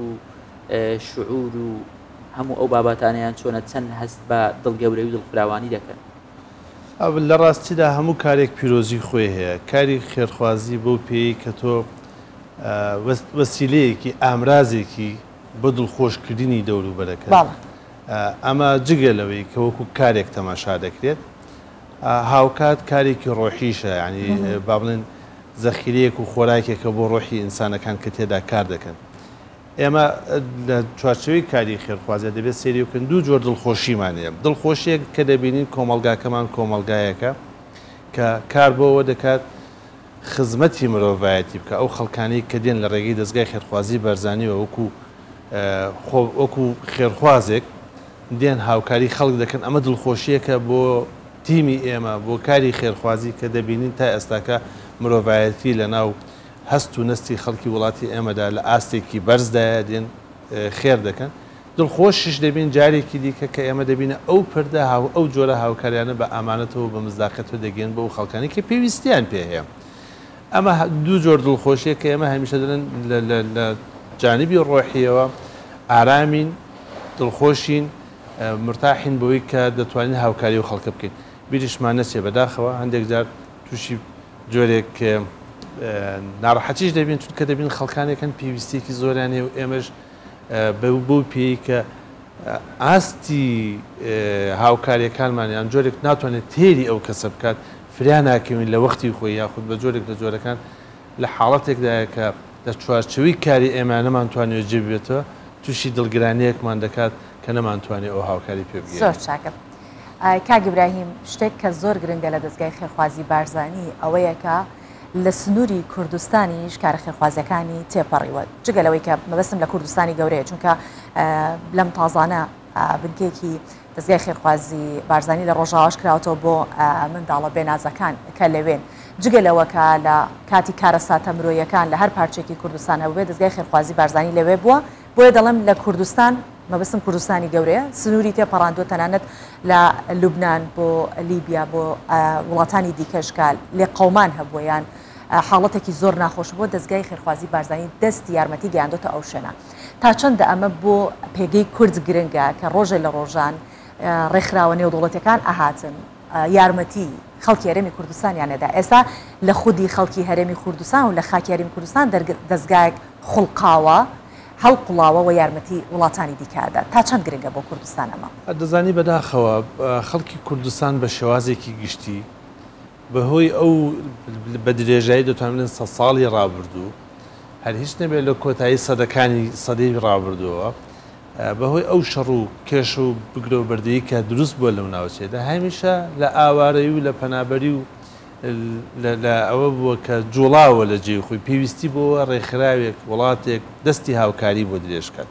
شعور و هەموو ئەو بابەتانیان چۆنە چەند هەست بە دڵگەورەی و دڵفراوانی دەکەن لە ڕاستیدا هەموو کارێک پیرۆزی خۆی هەیە کاری خێرخوازی بۆ پێی کە تۆ وەسیلەیەکی ئامرازێکی بۆ دڵخۆشکردنی دەوروبەرەکە ئەمە جگەلەوەی کە وەکو کارێک تەماشا دەکرێت هاوکات کارێکی ڕۆحیشە ینی با بڵێن زەخیرەیەک و خۆراکێکە بۆ ڕۆحی ئینسانەکان کە تێدا کار دەکەن ئێمە لە چوارچەوەی کاری خێرخوازیە دەبێت سێری بکەن دوو جۆر دڵخۆشیمانەیە دڵخۆشیێک کە دەبینین کۆمەلگاکەمان کۆمەلگایەکە کە کار بۆەوە دەکات خزمەتی مرۆڤایەتی بکە ئەو خەڵکانی کە دێن لە ڕێگەی دەستگای خێرخوازی بەرزانیەوە وەکو خێرخوازێک دێن هاوکاری خەڵک دەکەن ئەمە دڵخۆشیەکە بۆ تیمی ئێمە بۆ کاری خێرخوازی کە دەبینین تا ئێستاکە مرۆڤایەتی لە ناو هەست و نستی خەڵکی وڵاتی ئێمەدا لە ئاستێکی بەرزدایە دێن خێر دەکەن دڵخۆشیش دەبین جارێکی دیکە کە ئێمە دەبینە ئەو پردە ئەو جۆرە هاوکاریانە بە ئامانەتەوە بە مزداقەتەوە دەگەن بە ئەو خەڵکانی کە پێویستیان پێ هەیە ئەمە دوو جۆر دڵخۆشیە کە ئێمە هەمیشە دەن لە جانبی ڕۆحیەوە ئارامین دڵخۆشین مرتاحین بۆی کە دەتوانین هاوکاری و خەڵکە بکەین بیریشمان نەچێ بەداخەوە هەندێک جار تووشی جۆرێک ناڕەحەتیش دەبین چونکە دەبین خەڵکانێکن پێویستێکی زۆرانێ و ئێمەش بۆ پێی کە ئاستی هاوکاریەکانمانیان جۆرێک ناتوانێت تێری ئەو کەسە بکات فریان ناکەوین لە وەختی خۆی یاخود بە جۆرێک لە جۆرەکان لە حاڵەتێکدایە کە لە چوارچەوەی کاری ئێمە نەمانتوانێت جێ بێتەوە تووشی دڵگرانیەکمان دەکات کە نەمانتوانێت ئەو هاوکاری پێ بگەین. زۆر چاکە. کاگی براهیم شتێک کە زۆر گرنگە لە دەستگای خێرخوازی بارزانی ئەوەیە کە لە سنووری کوردستانیش کارە خێرخوازەکانی تێپەڕیوە جگەلەوەی کە مەبەستم لە کوردستانی گەورەیە چونکە لەم تازانە بنکێکی دەستگای خێرخوازی بارزانی لە ڕۆژاواش کراوەوە بۆ منداڵە بێنازەکان کە لەوێن جگەلەوە کە لە کاتی کارە ساتە مرۆیەکان لە هەر پارچێکی کوردستان هەبوو بێ دەستگای خێرخوازی بارزانی لەوێ بووە بۆیە دەڵم لە کوردستان مەبەستم کوردستانی گەورەیە سنووری تێپەڕاندووە تەنانەت لە لوبنان بۆ لیبیا بۆ وڵاتانی دیکەشکال لێ قەومان هەبوویان حاڵەتێکی زۆر ناخۆش بۆ دەستگای خێرخوازی بارزانی دەستی یارمەتی گەیاندۆتە ئەو شوێنە تا چەندە ئەمە بۆ پێگەی کورد گرنگە کە ڕۆژێ لە ڕۆژان ڕێکخراوە نێودوڵەتەکان ئاهاتن یارمەتی خەڵکی هەرێمی کوردستانیانەدا ئێستا لە خودی خەڵکی هەرێمی کوردستان و لە خاکی هەرێمی کوردستان دەستگایەک خوڵقاوە هەڵقوڵاوە و یارمەتی وڵاتانی دیکەدا تا چەند گرنگە بۆ کوردستان ئەمە دەزانی بەداخەوە خەڵکی کوردستان بە شێوازێکی گشتی بەهۆی ئەو بە درێژایی دەتوانن 100 ساڵی ڕابردوو هەر هیچ نەبێت لە کۆتایی سەدەکانی سەدەی ڕابردووە بەهۆی ئەو شەڕ و کێش و بگرە و بەردەیی کە دروست بووە لەو ناوچێدا هەمیشە لە ئاوارەی و لە پەنابەری و لە ئەوە بووە کە جوڵاوە لە جێ خۆی پێویستی بۆەوە ڕێکخراوێک وڵاتێک دەستی هاوکاری بۆ درێژکات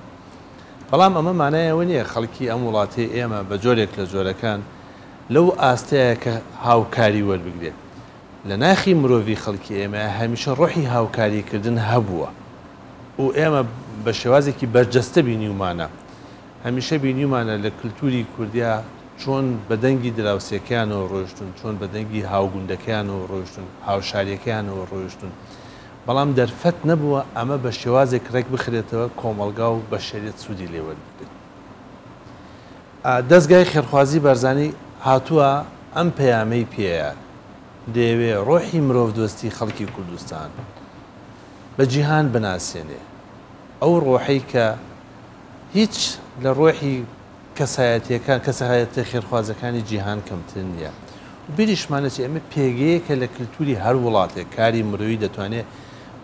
بەڵام ئەمە مانایەوە نییە خەڵکی ئەم وڵاتی ئێمە بە جۆرێک لە جۆرەکان لەو ئاستەیە کە هاوکاری وەربگرێت لە ناخی مرۆڤی خەڵکی ئێمە هەمیشە ڕۆحی هاوکاریکردن هەبووە و ئێمە بە شێوازێکی بەرجەستە بینیومانە هەمیشە بینیومانە لە کللتوری کوردیا چۆن بەدەنگی دراوسەکانەوە ڕۆیشتون چۆن بەدەنگی هاوگوندەکانەوە ڕۆیشتون هاوشاریەکانەوە ڕۆیشتون بەڵام دەرفەت نەبووە ئەمە بە شێوازێک ڕێک بخرێتەوە کۆمەلگا و بە شێریت سوودی لێوەربێت دەستگای خێرخوازی بەرزانی هاتووە ئەم پەیامەی پێەیە دەیەوێ ڕۆحی مرۆڤ دۆستی خەڵکی کوردستان بە جیهان بناسیێنێ ئەو ڕۆحەی کە هیچ لە ڕۆحی کەسایەتیەکان کەسایەتە خێرخوازەکانی جیهان کەمتر نییە بیریشمانەتی ئەمە پێگەیەکە لە کللتوری هەر وڵاتێک کاری مرۆوی دەتوانێت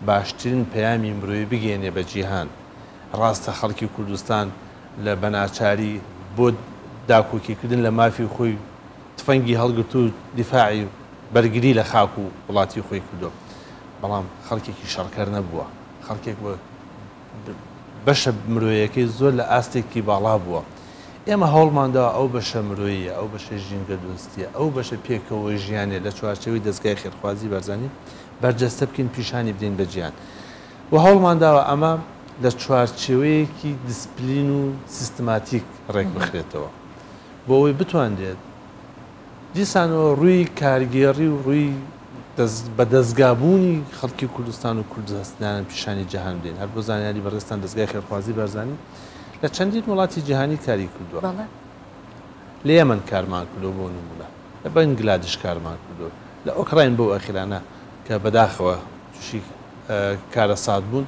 باشترین پەیامی مرۆوی بگەێنێ بە جیهان ڕاستە خەڵکی کوردستان لە بەناچاری بۆ داکۆکیکردن لە مافی خۆی تفەنگی هەڵگرت و دیفاعی بەرگری لە خاک و وڵاتی خۆی کردو بەڵام خەڵکێکی شەڕکەر نەبووە خەڵکێک بەشە مرۆیەکەی زۆر لە ئاستێکی باڵا بووە ئێمە هەوڵماندا ئەو بەشە مرۆیە ئەو بەشە ژینگە دۆستیە ئەو بەشە پێکەوە ژیانێ لە چوارچەوەی دەستگای خێرخوازی بەرزانی بەرجەستە بکەین پیشانی بدەین بە گیان و هەوڵمانداوە ئەمە لە چوارچێوەیەکی دیسپلین و سیستماتیک ڕێک بخرێتەوە بۆ ئەوەی بتوانێت دیسانەوە ڕووی کارگێڕی و ڕووی بە دەستگابوونی خەڵکی کوردستان و کوردستانیان پیشانی جیهان بدەین هەر بۆ زانیاری بەڕێستان دەستگای خێرخوازی بەرزانی لە چەندین وڵاتی جیهانی کاری کردووە لە یەمەن کارمان کردو بۆ نمونە لە بەنگلادش کارمان کردو لە ئۆکراین بۆ ئەخیرانە کە بەداخەوە تووشی کارە سات بوون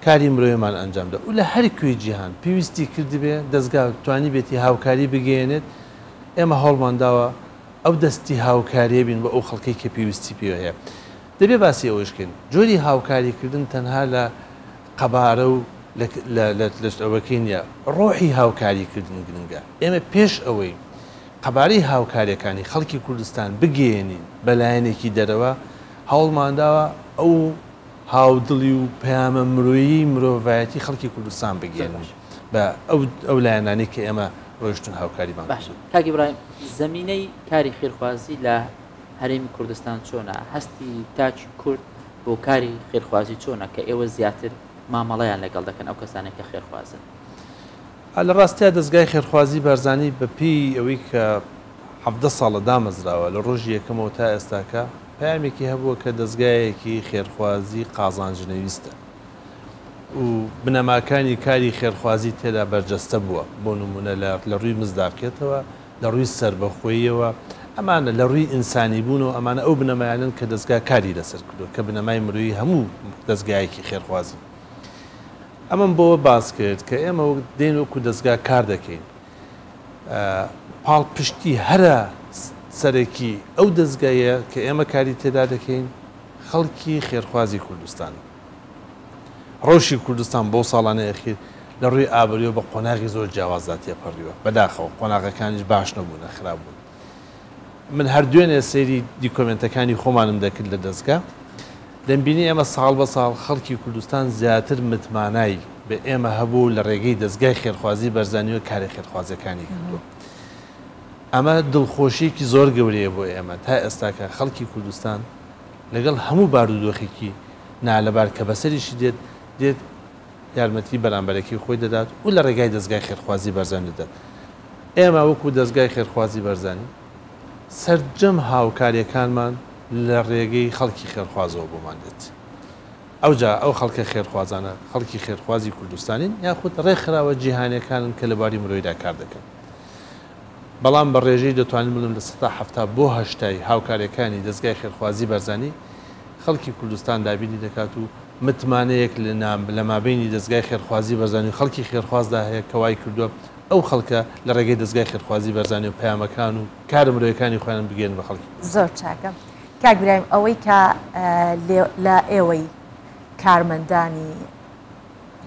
کاری مرۆیمان ئەنجامدا و لە هەر کوێی جیهان پێویستی کردبێ دەستگا توانی بێتی هاوکاری بگەێنێت ئێمە هەوڵمانداوە ئەو دەستی هاوکاریە بین بە ئەو خەڵکی کە پێویستی پێ هەیە دەبێ باسی ئەوەشکەین جۆری هاوکاریکردن تەنها لە قەبارە و ئەوەکەی نیە ڕۆحی هاوکاریکردن گرنگە ئێمە پێش ئەوەی قەبارەی هاوکاریەکانی خەڵکی کوردستان بگەێنین بەلایەنێکی دەرەوە هەوڵمانداوە ئەو هاودڵی و پەیامە مرۆیی مرۆڤایەتی خەڵکی کوردستان بگەێنن بە ئەو لایەنانی کە ئێمە ڕۆیشتون هاوکاریمان باش کاک ئیبراهیم زمینەی کاری خێرخوازی لە هەرێمی کوردستان چۆنە هەستی تاچی کورد بۆ کاری خێرخوازی چۆنە کە ئێوە زیاتر مامەڵەیان لەگەڵ دەکەن ئەو کەسانێک کە خێرخوازن لە ڕاستیا دەستگای خێرخوازی بەرزانی بەپی ئەوەی کە 17 ساڵە دامەزراوە لە ڕۆژی یەکەمەوە تا ئێستاکە پامێکی هەبووە کە دەستگایەکی خێرخوازی قازانجنەویستە و بنەماکانی کاری خێرخوازی تێدا بەرجەستە بووە بۆ نمونە لە ڕووی مزداقیەتەوە لە ڕووی سربەخۆیەوە ئەمانە لە ڕووی ئینسانی بوونەوە ئەمانە ئەو بنەمایانن کە دەستگا کاری لەسەر کردو کە بنەمای مرۆیی هەموو دەستگایەکی خێرخوازی ئەمەم بۆەوە باس کرد کە ئێمە دێن وەکو دەستگا کار دەکەین پاڵ پشتی هەرە سەرەکی ئەو دەستگایە کە ئێمە کاری تێدا دەکەین خەڵکی خێرخوازی کوردستان ڕۆژی کوردستان بۆ ساڵانە ئەخیر لە ڕووی ئابریەوە بە قۆناغی زۆر جیاوازاتیە پەڕیوە بەداخەوە قۆناغەکانیش باش نەبوون خراپ بوون من هەردوێنێ سەیری دیکۆمنتەکانی خۆمانم دەکرد لە دەستگا دەمبینی ئێمە ساڵ بە ساڵ خەڵکی کوردستان زیاتر متمانایی بە ئێمە هەبوو لە ڕێگەی دەستگای خێرخوازی بەرزانیوە کاری خێرخوازەکانی کردووە ئەمە دڵخۆشیێکی زۆر گەورەیە بۆ ئێمە تا ئێستاکە خەڵکی کوردستان لەگەڵ هەموو بارودۆخێکی نالەبار کە بەسەریشی دێت یارمەتی بەرامبەرێکی خۆی دەدات و لە ڕێگای دەستگای خێرخوازی بەرزانی دەدات ئێمە وەکو دەستگای خێرخوازی بەرزانی سەرجەم هاوکاریەکانمان لە ڕێگەی خەڵکی خێرخوازەوە بۆمان دێت ئەوجا ئەو خەڵکە خێرخوازانە خەڵکی خێرخوازی کوردستانین یاخود ڕێکخراوە جیهانیەکانن کە لەباری مرۆیدا کار دەکەن بەڵام بە ڕێژەی دەتوانین بڵم لە 1970 بۆ 80 هاوکاریەکانی دەستگای خێرخوازی بەرزانی خەڵکی کوردستان دابینی دەکات و متمانەیەک لە مابینی دەستگای خێرخوازی بەرزانی و خەڵکی خێرخوازدا هەیە کەوای کردووە ئەو خەڵکە لە ڕێگەی دەستگای خێرخوازی بەرزانی و پەیامەکان و کارە مرۆیەکانی خۆیان بگەێن بە خەڵکی. زۆر چاکەم کاک برایم ئەوەی کە لە ئێوەی کارمەندانی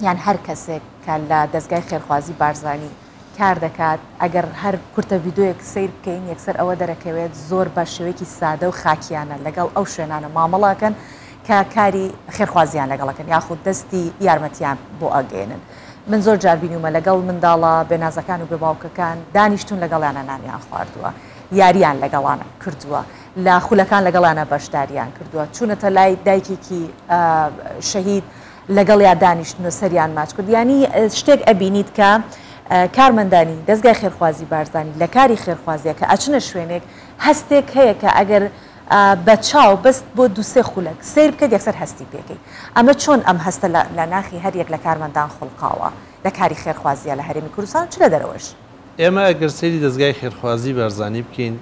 یان هەر کەسێک کە لە دەستگای خێرخوازی بارزانی کار دەکات ئەگەر هەر کورتە ڤیدۆیەک سیر بکەین یەکسەر ئەوە دەرەکەوێت زۆر بە شێوەیەکی سادە و خاکیانە لەگەڵ ئەو شوێنانە مامەڵاکەن کە کاری خێرخوازیان لەگەڵەکەن یاخود دەستی یارمەتیان بۆ ئەگەێنن. من زۆر جار بینیومە لەگەڵ منداڵە بێنازەکان و بێباوکەکان دانیشتون لەگەڵیانە نانیان خواردووە یاریان لەگەڵانە کردووە لە خولەکان لەگەڵانە بەشداریان کردووە چوونەتە لای دایکێکی شەهید لەگەڵیا دانیشتن و سەریان ماچ کرد ینی شتێک ئەبینیت کە کارمەندانی دەستگای خێرخوازی بارزانی لە کاری خێرخوازیە کە ئەچنە شوێنێک هەستێک هەیە کە ئەگەر بە چاو بەست بۆ دووسێ خولەک سیر بکەیت یەکسەر هەستی پێکەی ئەمە چۆن ئەم هەستە لە ناخی هەریەک لە کارمەندان خوڵقاوە لە کاری خێرخوازیە لە هەرێمی کوردستان چ لە دەرەوەش ئێمە ئەگەر سەیری دەستگای خێرخوازی بارزانی بکەین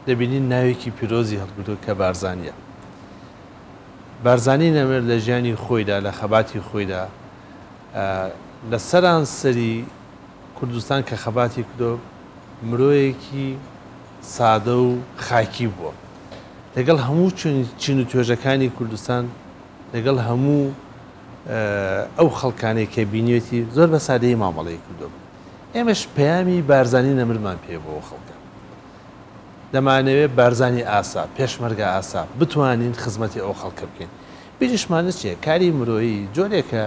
دەبینین ناوێکی پیرۆزی هەڵگرتووە کە بارزانیە بارزانی نەمێر لە ژیانی خۆیدا لە خەباتی خۆیدا لە سەرانسەری کوردستان کە خەباتی کردۆ مرۆیەکی سادە و خاکی بووە لەگەڵ هەموو چین و توێژەکانی کوردستان لەگەڵ هەموو ئەو خەڵکانێک کە بینیێتی زۆر بە سادەی مامەڵەی کردو ئێمەش پەیامی بارزانی نەمرمان پێ بۆ خەڵکە دەمانەوێت بارزانی ئاسا پێشمەرگە ئاسا بتوانین خزمەتی ئەو خەڵکە بکەین بیریشمانە چیە کاری مرۆیی جۆرێکە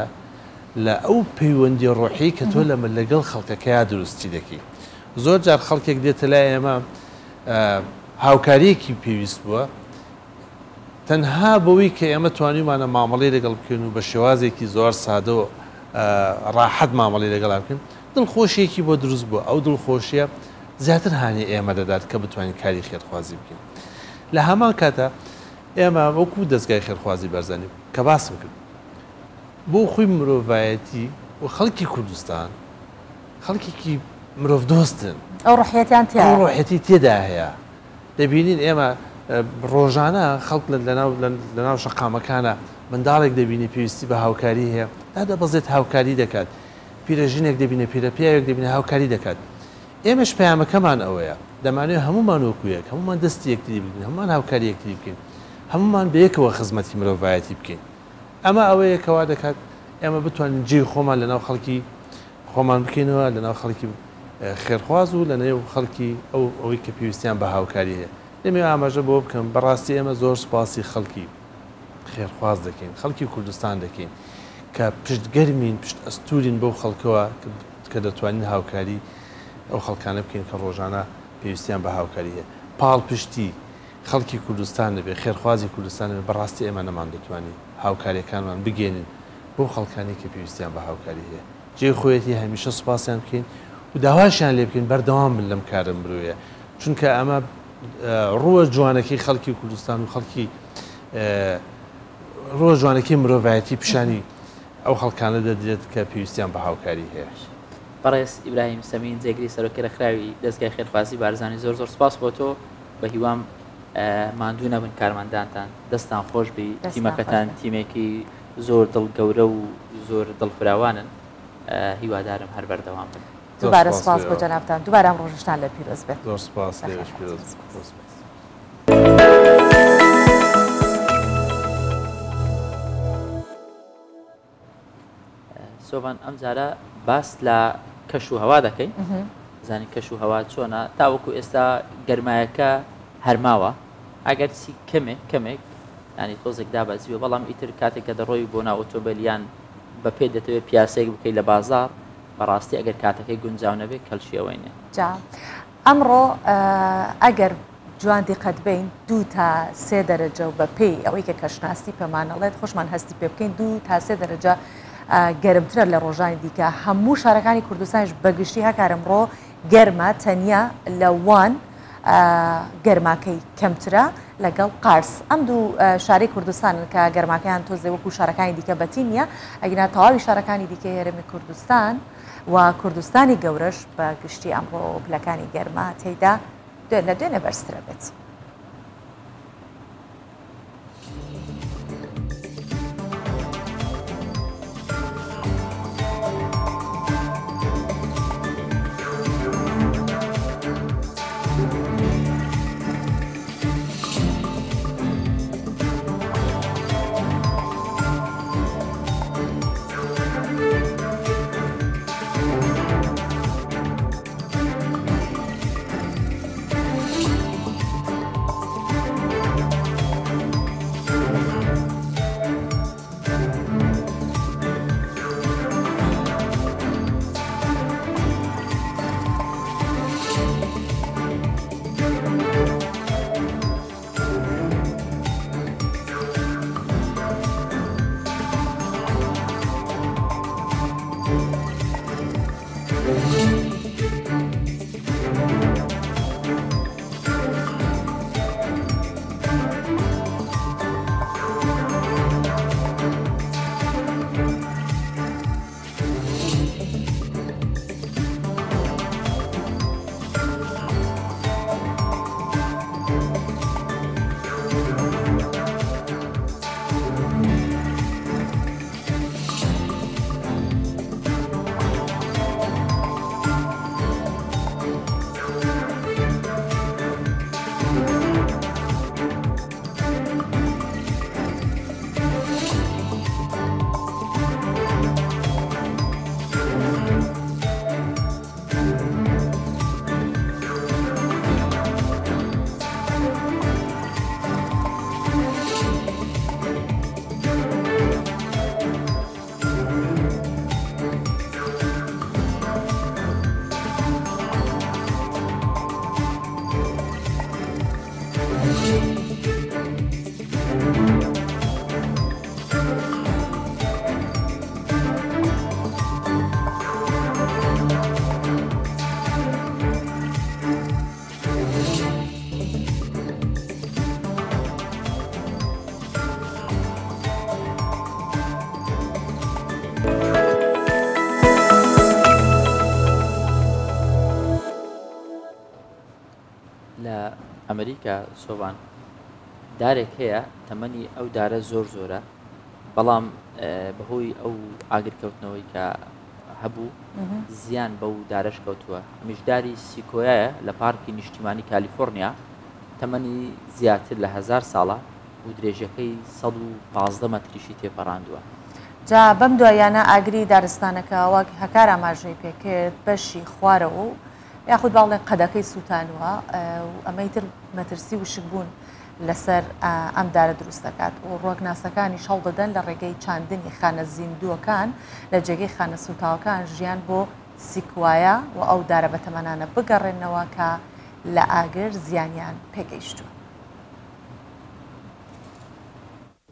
لە ئەو پەیوەندی ڕۆحی کە تۆ لەمە لەگەڵ خەڵکەکەیا دروستی دەکەی زۆر جار خەڵکێک دێتە لای ئێمە هاوکاریەکی پێویست بووە تەنها بەوەی کە ئێمە توانیمانە مامەڵی لەگەڵ بکەین و بە شێوازێکی زۆر سادە و ڕاحەت مامەڵی لەگەڵ بکەین دڵخۆشیێکی بۆ دروست بووە ئەو دڵخۆشیە زیاتر هاانی ئێمە دەدات کە بتوانین کاری خێرخوازی بکەین لە هەمان کاتە ئێمە وەکو دەستگای خێرخوازی بەرزانی کە باسم کرد بۆ خۆی مرۆڤایەتی و خەڵکی کوردستان خەڵکێکی مرۆڤ دۆستن ئەو ڕۆحیەتیان تیا ڕۆحەتی تێدا هەیە دەبینین ئێمە ڕۆژانە خەڵک لەناو شەقامەکانە منداڵێک دەبینی پێویستی بە هاوکاری هەیە دادەبەزێت هاوکاری دەکات پیرەژینێک دەبینە پیرەپیاوێک دەبینە هاوکاری دەکات ئێمەش پەیامەکەمان ئەوەیە دەمانوێت هەمومان وەکویەک هەمومان دەستی یەکتری بکەین هەمومان هاوکاری یەکتری بکەین هەمومان بەیەکەوە خزمەتی مرۆڤایەتی بکەین ئەمە ئەوەیە کەوا دەکات ئێمە بتوانین جێ خۆمان لەناو خەڵکی خۆمان بکەینەوە لەناو خەڵکی خێرخواز و لە نێو خەڵکی ئەوەی کە پێویستیان بە هاوکاری هەیە دەمێ ئاماژە بۆ بکەم بەڕاستی ئێمە زۆر سوپاسی خەڵکی خێرخواز دەکەین خەڵکی کوردستان دەکەین کە پشتگەرمین پشت ئەستورین بەو خەڵکەوە کە دەتوانین هاوکاری ئەو خەڵکانە بکەین کە ڕۆژانە پێویستیان بە هاوکاری هەیە پاڵ پشتی خەڵکی کوردستان دەبێت خێرخوازی کوردستان بەڕاستی ئێمە نەمان دەتوانین هاوکاریەکانمان بگەێنین بۆ خەڵکانی کە پێویستیان بە هاوکاری هەیە جێ خۆیەتی هەمیشە سوپاسیان بکەین و داواشیان لێ بکەین بەردەوام من لەم کارە مرۆیە چونکە ئەمە ڕووە جوانەکەی خەڵکی کوردستان و خەڵکی ڕۆژ جوانەکەی مرۆڤایەتی پیشانی ئەو خەڵکانە دەدرێت کە پێویستیان بە هاوکاری هەیە بەڕێز ئیبراهیم سەمین جێگری سەرۆکێرەخراوی دەستگای خێرخوازی بارزانی زۆر زۆر سپاس بۆ تۆ بە هیوام ماندوو نەبن کارمەندانتان دەستان خۆش بی تیمەکەتان تیمێکی زۆر دڵگەورە و زۆر دڵفراوانن هیوادارم هەر بەردەوام بن دووبارە سپاس بۆ جەنابتان دووبارە ئەم ڕۆژتان لە پیرۆز بێت زۆر سپاس سۆڤان ئەم جارە باس لە کەش و هەوا دەکەین زانی کەش و هەوا چۆنە تاوەکو ئێستا گەرمایەکە هەرماوە ئەگەر چی کەمێک ینی تۆزێک دابەزیوە بەڵام ئیتر کاتێک کە دەڕۆی بۆ ناو ئۆتۆمبیلیان بە پێ دەتەوێت پیاسەیەک بکەیت لە بازار بەڕاستی ئەگەر کاتەکەی گونجاو نەبێت کەلشیەوەینێ جا ئەمڕۆ ئەگەر جوان دیقەت بین 2 تا 3 دەرەجە و بە پێی ئەوەی کە کەشناسی پێمانەڵێت خۆشمان هەستی پێ بکەین 2 تا 3 دەرەجە گەرمترە لە ڕۆژانی دیکە هەموو شارەکانی کوردستانش بەگشتی هەکارم ڕۆ گەرمە تەنیا لە وان گەرماکەی کەمترە لەگەڵ قارس ئەم دوو شاری کوردستان کە گەرماکەیان تۆزێ وەکو شارەکانی دیکە بەتی نیە ئەگەنا تەواوی شارەکانی دیکەی هەرێمی کوردستان و کوردستانی گەورەش بە گشتی ئەمڕۆ پلەکانی گەرما تێیدا لە دوێنێ بەرزترە بێت. ئەمریکا سۆڤان دارێک هەیە تەمەنی ئەو دارە زۆر زۆرە بەڵام بەهۆی ئەو ئاگرکەوتنەوەی کە هەبوو زیان بەو دارەش کەوتووە ئەمیشداری سیکۆیایە لە پارکی نیشتیمانی کالیفۆرنیا تەمەنی زیاتر لە 1000 ساڵە و درێژەکەی 115 مەتریشی تێپەڕاندووە. جا بەم دوایانە ئاگری دارستانەکە وەک هەکار ئاماژەی پێکرد بەشی خوارەوە و یاخود باڵێن قەدەکەی سووتانوە و ئەمەی تر مەترسی وشک بوون لەسەر ئەم دارە دروست دەکات و ڕۆکناسەکانی شەڵ دەدەن لە ڕێگەی چاندنی خانە زیندووەکان لە جێگەی خانە سوتاوەکان ژیان بۆ سیکوایە و ئەو دارە بەتەمەنانە بگەڕێنەوە کە لە ئاگر زیانیان پێگەیشتووە.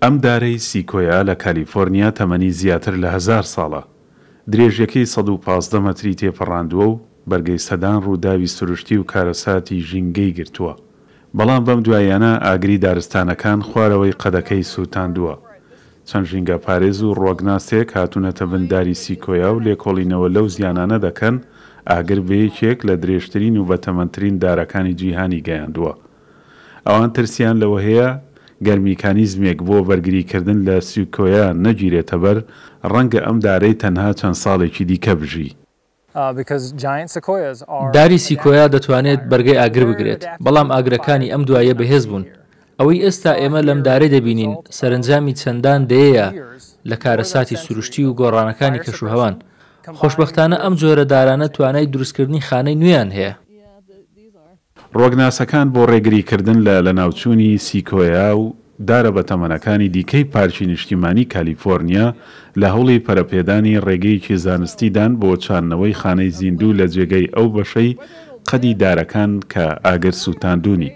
ئەم دارەی سیکۆیا لە کالیفۆرنیا تەمەنی زیاتر لە 1000 ساڵە درێژەکەی 115 مەتری تێپەڕاندووە و بەرگەی سەدان ڕووداوی سروشتی و کارەساتی ژینگەی گرتووە. بەڵام بەم دوایانە ئاگری دارستانەکان خوارەوەی قەدەکەی سووتاندووە. چەند ژینگە پارێز و ڕۆگناسێک هاتوونەتە بنداری سیکۆیا و لێکۆڵینەوە لەو زیانانە دەکەن ئاگر بەیەکێک لە درێژترین و بەتەمەنترین دارەکانی جیهانی گەیاندووە. ئەوان ترسیان لەوە هەیە گەرمیکانیزمێک بۆ بەرگریکردن لە سیکۆیا نەگیرێتە بەر ڕەنگە ئەم دارەی تەنها چەند ساڵێکی دیکە بژی. داری سیکۆیا دەتوانێت بەرگەی ئاگر بگرێت بەڵام ئاگرەکانی ئەم دوایە بەهێز بوون. ئەوەی ئێستا ئێمە لەم دارەی دەبینین سەرنجامی چەندان دەیە لە کارەساتی سروشتی و گۆڕانەکانی کەشوهەوان. خۆشبەختانە ئەم جۆرە دارانە توانای دروستکردنی خانەی نوێیان هەیە. ڕۆگناسەکان بۆ ڕێگریکردن لە ناوچوونی سیکۆیا و دارە بەتەمەنەکانی دیکەی پارکی نیشتیمانی کالیفۆرنیا لە هەوڵی پەرەپێدانی ڕێگەیەکی زانستیدان بۆ چانەوەی خانەی زیندوو لە جێگەی ئەو بەشەی قەدی دارەکان کە ئاگر سووتاندوونی.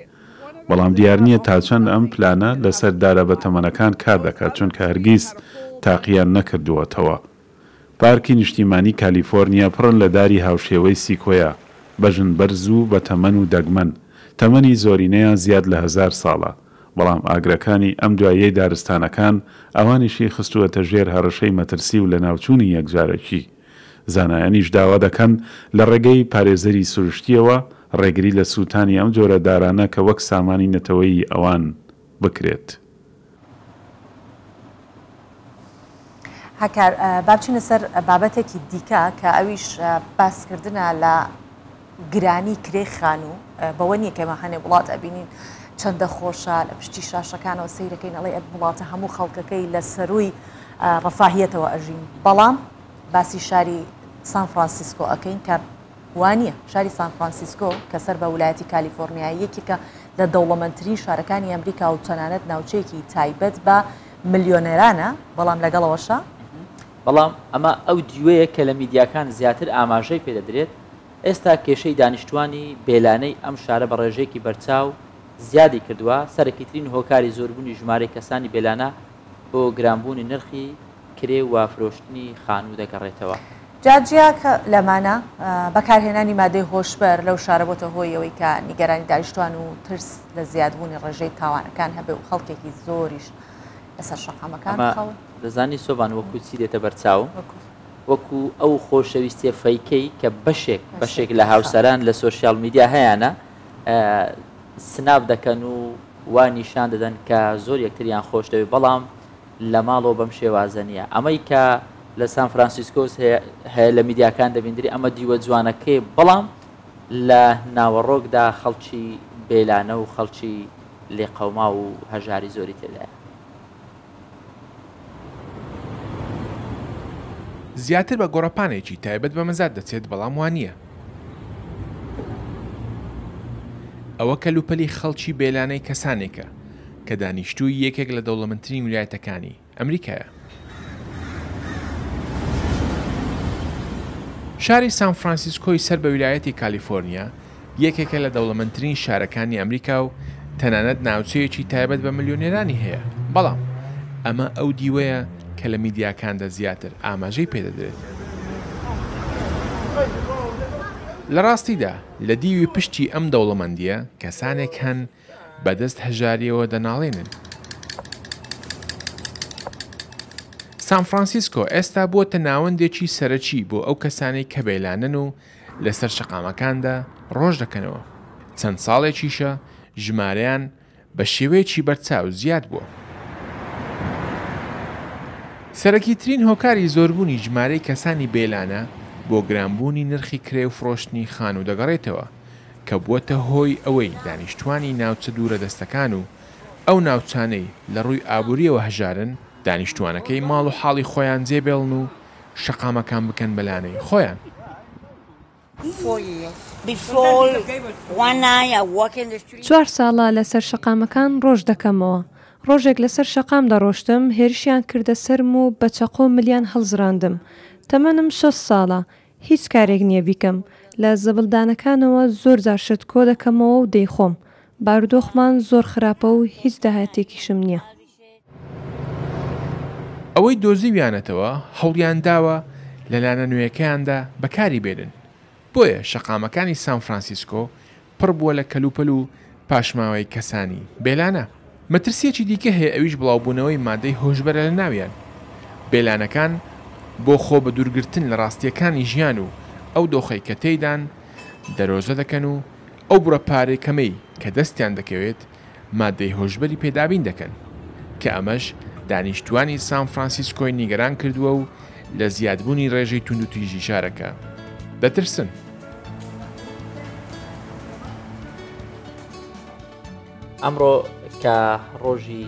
بەڵام دیار نییە تا چەند ئەم پلانە لەسەر دارە بەتەمەنەکان کار دەکات چونکە هەرگیز تاقییان نەکردووەتەوە. پارکی نیشتیمانی کالیفۆرنیا پڕن لە داری هاوشێوەی سیکۆیا بەژن بەرز و بەتەمەن و دەگمەن تەمەنی زۆرینەیە زیاد لە 1000 ساڵە، بەڵام ئاگرەکانی ئەم دوایەی دارستانەکان ئەوانیشی خستووەتە ژێر هەڕەشەی مەترسی و لە ناوچوونی یەکجارێکی. زانایانیش داوا دەکەن لە ڕێگەی پارێزەری سروشتیەوە ڕێگری لە سووتانی ئەم جۆرە دارانە کە وەک سامانی نەتەوەی ئەوان بکرێت. هەکار بابچینە سەر بابەتێکی دیکە کە ئەویش باسکردنە لە گرانی کرێ خان و بەوە نییە کەمە هەنێ وڵات ئەبینین چەندە خۆشە لە پشتی شاشەکانەوە سیرەکەین ئەڵێ وڵاتە هەموو خەڵکەکەی لە سەروی ڕەفاهیەتەوە ئەژین، بەڵام باسی شاری سان فرانسیسکۆ ئەەکەین کە وانە شاری سان فرانسیسکۆ کە سەر بە ویلایەتی کالیفۆرنیا یەکێکە لە دەوڵەمەندترین شارەکانی ئەمریکا و تەنانەت ناوچەیەکی تایبەت بە ملیۆنێرانە، بەڵام لەگەڵەوەشە بەڵام ئەمە ئەو دیوەیە کە لە میدیاکان زیاتر ئاماژەی پێدەدرێت. ئێستا کێشەی دانیشتوانی بێلانەی ئەم شارە بە ڕێژەیەکی بەرچاو زیادی کردووە. سەرەکیترین هۆکاری زۆربوونی ژمارەی کەسانی بێلانە بۆ گرانبوونی نرخی کرێ و فرۆشتنی خانوو دەگەڕێتەوە. جاجیا کە لەمانە بەکارهێنانی مادەی هۆشبەر لەو شارە بۆتە هۆیەوەی کە نیگەرانی دانیشتوان و ترس لە زیادبوونی ڕێژەی تاوانەکان هەبێ و خەڵکێکی زۆریش لەسەر شەقامەکان خەون. دەزانی سۆبان وەکو چی دێتە بەرچاو، وەکو ئەو خۆشەویستیە فەیکەی کە بەشێک لە هاوسەران لە سۆشیال میدیا هەیەە سناب دەکەن و وا نیشان دەدەن کە زۆر یەکتریان خۆش دەوێت، بەڵام لە ماڵەوە بەم شێوازە نیە. ئەمەی کە لە سان فرانسیسکۆس هەیە لە میدیاکان دەبیندری ئەمە دیوە جوانەکەی، بەڵام لە ناوەڕۆکدا خەڵکی بێلانە و خەڵکی لێقەوما و هەژاری زۆری تێدایە. زیاتر بە گۆڕەپانێکی تایبەت بە مەزاد دەچێت، بەڵام وانە. ئەوە کەلوپەلی خەڵکی بێلانەی کەسانێکە کە دانیشتووی یەکێک لە دەوڵەمەندترین ویلایەتەکانی ئەمریکایە. شاری سان فرانسیسکۆی سەر بە ویلایەتی کالیفۆرنیا یەکێکە لە دەوڵەمەندترین شارەکانی ئەمریکا و تەنانەت ناوچەیەکی تایبەت بە ملیۆنێرانی هەیە، بەڵام ئەمە ئەو دیوەیە کە لە میدیاکاندا زیاتر ئاماژەی پێدەدرێت. لە ڕاستیدا لە دیوی پشتی ئەم دەوڵەمەندیە کەسانێک هەن بەدەست هەژاریەوە دەناڵێنن. سان فرانسیسکۆ ئێستا بووە ناوەندێکی سەرەکی بۆ ئەو کەسانی کە بێلانن و لەسەر شەقامەکاندا ڕۆژ دەکەنەوە. چەند ساڵێکیشە ژمارەیان بە شێوەیەکی بەرچاو زیاد بووە. سەرەکیترین هۆکاری زۆربوونی ژمارەی کەسانی بێلانە بۆ گرانبوونی نرخی کرێ و فرۆشتنی خانوو دەگەڕێتەوە کە بووەتە هۆی ئەوەی دانیشتوانی ناوچە دوورە دەستەکان و ئەو ناوچانەی لە ڕووی ئابووریەوە هەژارن دانیشتوانەکەی ماڵ و حاڵی خۆیان جێبێڵن و شەقامەکان بکەن بەلانەی خۆیان. چوار ساڵە لەسەر شەقامەکان ڕۆژ دەکەمەوە. ڕۆژێک لەسەر شەقام دەڕۆشتم، هێرشیان کردە سەرم و بە چەقۆ ملیان هەڵزراندم. تەمەنم 6 ساڵە، هیچ کارێک نییە بیکەم. لە زەبڵدانەکانەوە زۆر جار شت کۆ دەکەمەوە و دەیخۆم. بارودۆخمان زۆر خراپە و هیچ داهاتێکیشم نییە. ئەوەی دۆزیویانەتەوە هەوڵیان داوە لەلانە نوێیەکەیاندا بەکاری بێنن. بۆیە شەقامەکانی سان فرانسیسکۆ پڕ بووە لە کەلوپەل و پاشماوەی کەسانی بێلانە. مەترسیەکی دیکە هەیە، ئەویش بڵاوبوونەوەی مادەی هۆشبەرە لە ناویان. بێلانەکان بۆ خۆ بە دوورگرتن لە ڕاستیەکانی ژیان و ئەو دۆخەی کە تێیدان دەرۆزە دەکەن و ئەو بڕە پارەی کەمەی کە دەستیان دەکەوێت مادەی هۆشبەری پێدابین دەکەن کە ئەمەش دانیشتوانی سان فرانسیسکۆی نیگەران کردووە و لە زیادبوونی ڕێژەی تونند و تیژی شارەکە دەترسن. ئەمڕۆ کە ڕۆژی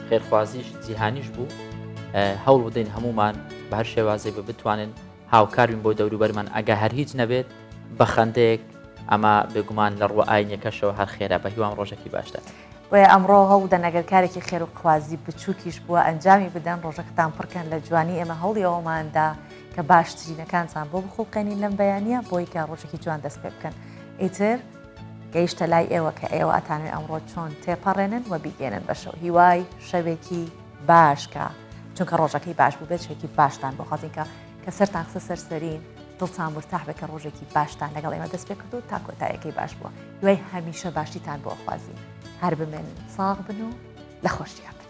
خێرخوازیش جیهانیش بوو، هەوڵ بدەین هەمومان بە هەر شێوازەی بتوانن هاوکاربین بۆ دەوروبەرمان ئەگە هەر هیچ نەبێت بە خەندەیەک ئەمە بێگومان لە ڕوو ئاینەکەشەوە هەر خێرا بە هیوام ڕۆژێکی باشتر. وێ ئەمڕۆ هەوڵ دەنەگەر کارێکی خێر و خوازی بچووکیش بووە ئەنجامی بدەن ڕۆژەکەتان پڕکەن لە جوانی ئێمە هەوڵی ئەوماندا کە باشترینەکانتان بۆ بخۆڵکەنین لەم بەیانە بۆی کە ڕۆژێکی جوان دەست پێ بکەن. ئیتر گەیشتە لای ئێوە کە ئێوە ئەتانوێت ئەمڕۆ چۆن تێپەڕێنن و بیگەێنن بەشەو هیوای شەوێکی باشکە چونکە ڕۆژەکەی باش بوو بێت شێکی باشتان بۆ خازینکە کە سەرتان خسە سەرسەرین دڵتان مرتاح بێ کە ڕۆژێکی باشتان لەگەڵ ئێمە دەست پێ کرد و تا کۆتایەکەی باش بووە دوای هەمیشە باشیتان بۆ خوازی هەر بمێنن ساغ بن و لە خۆشیان بن.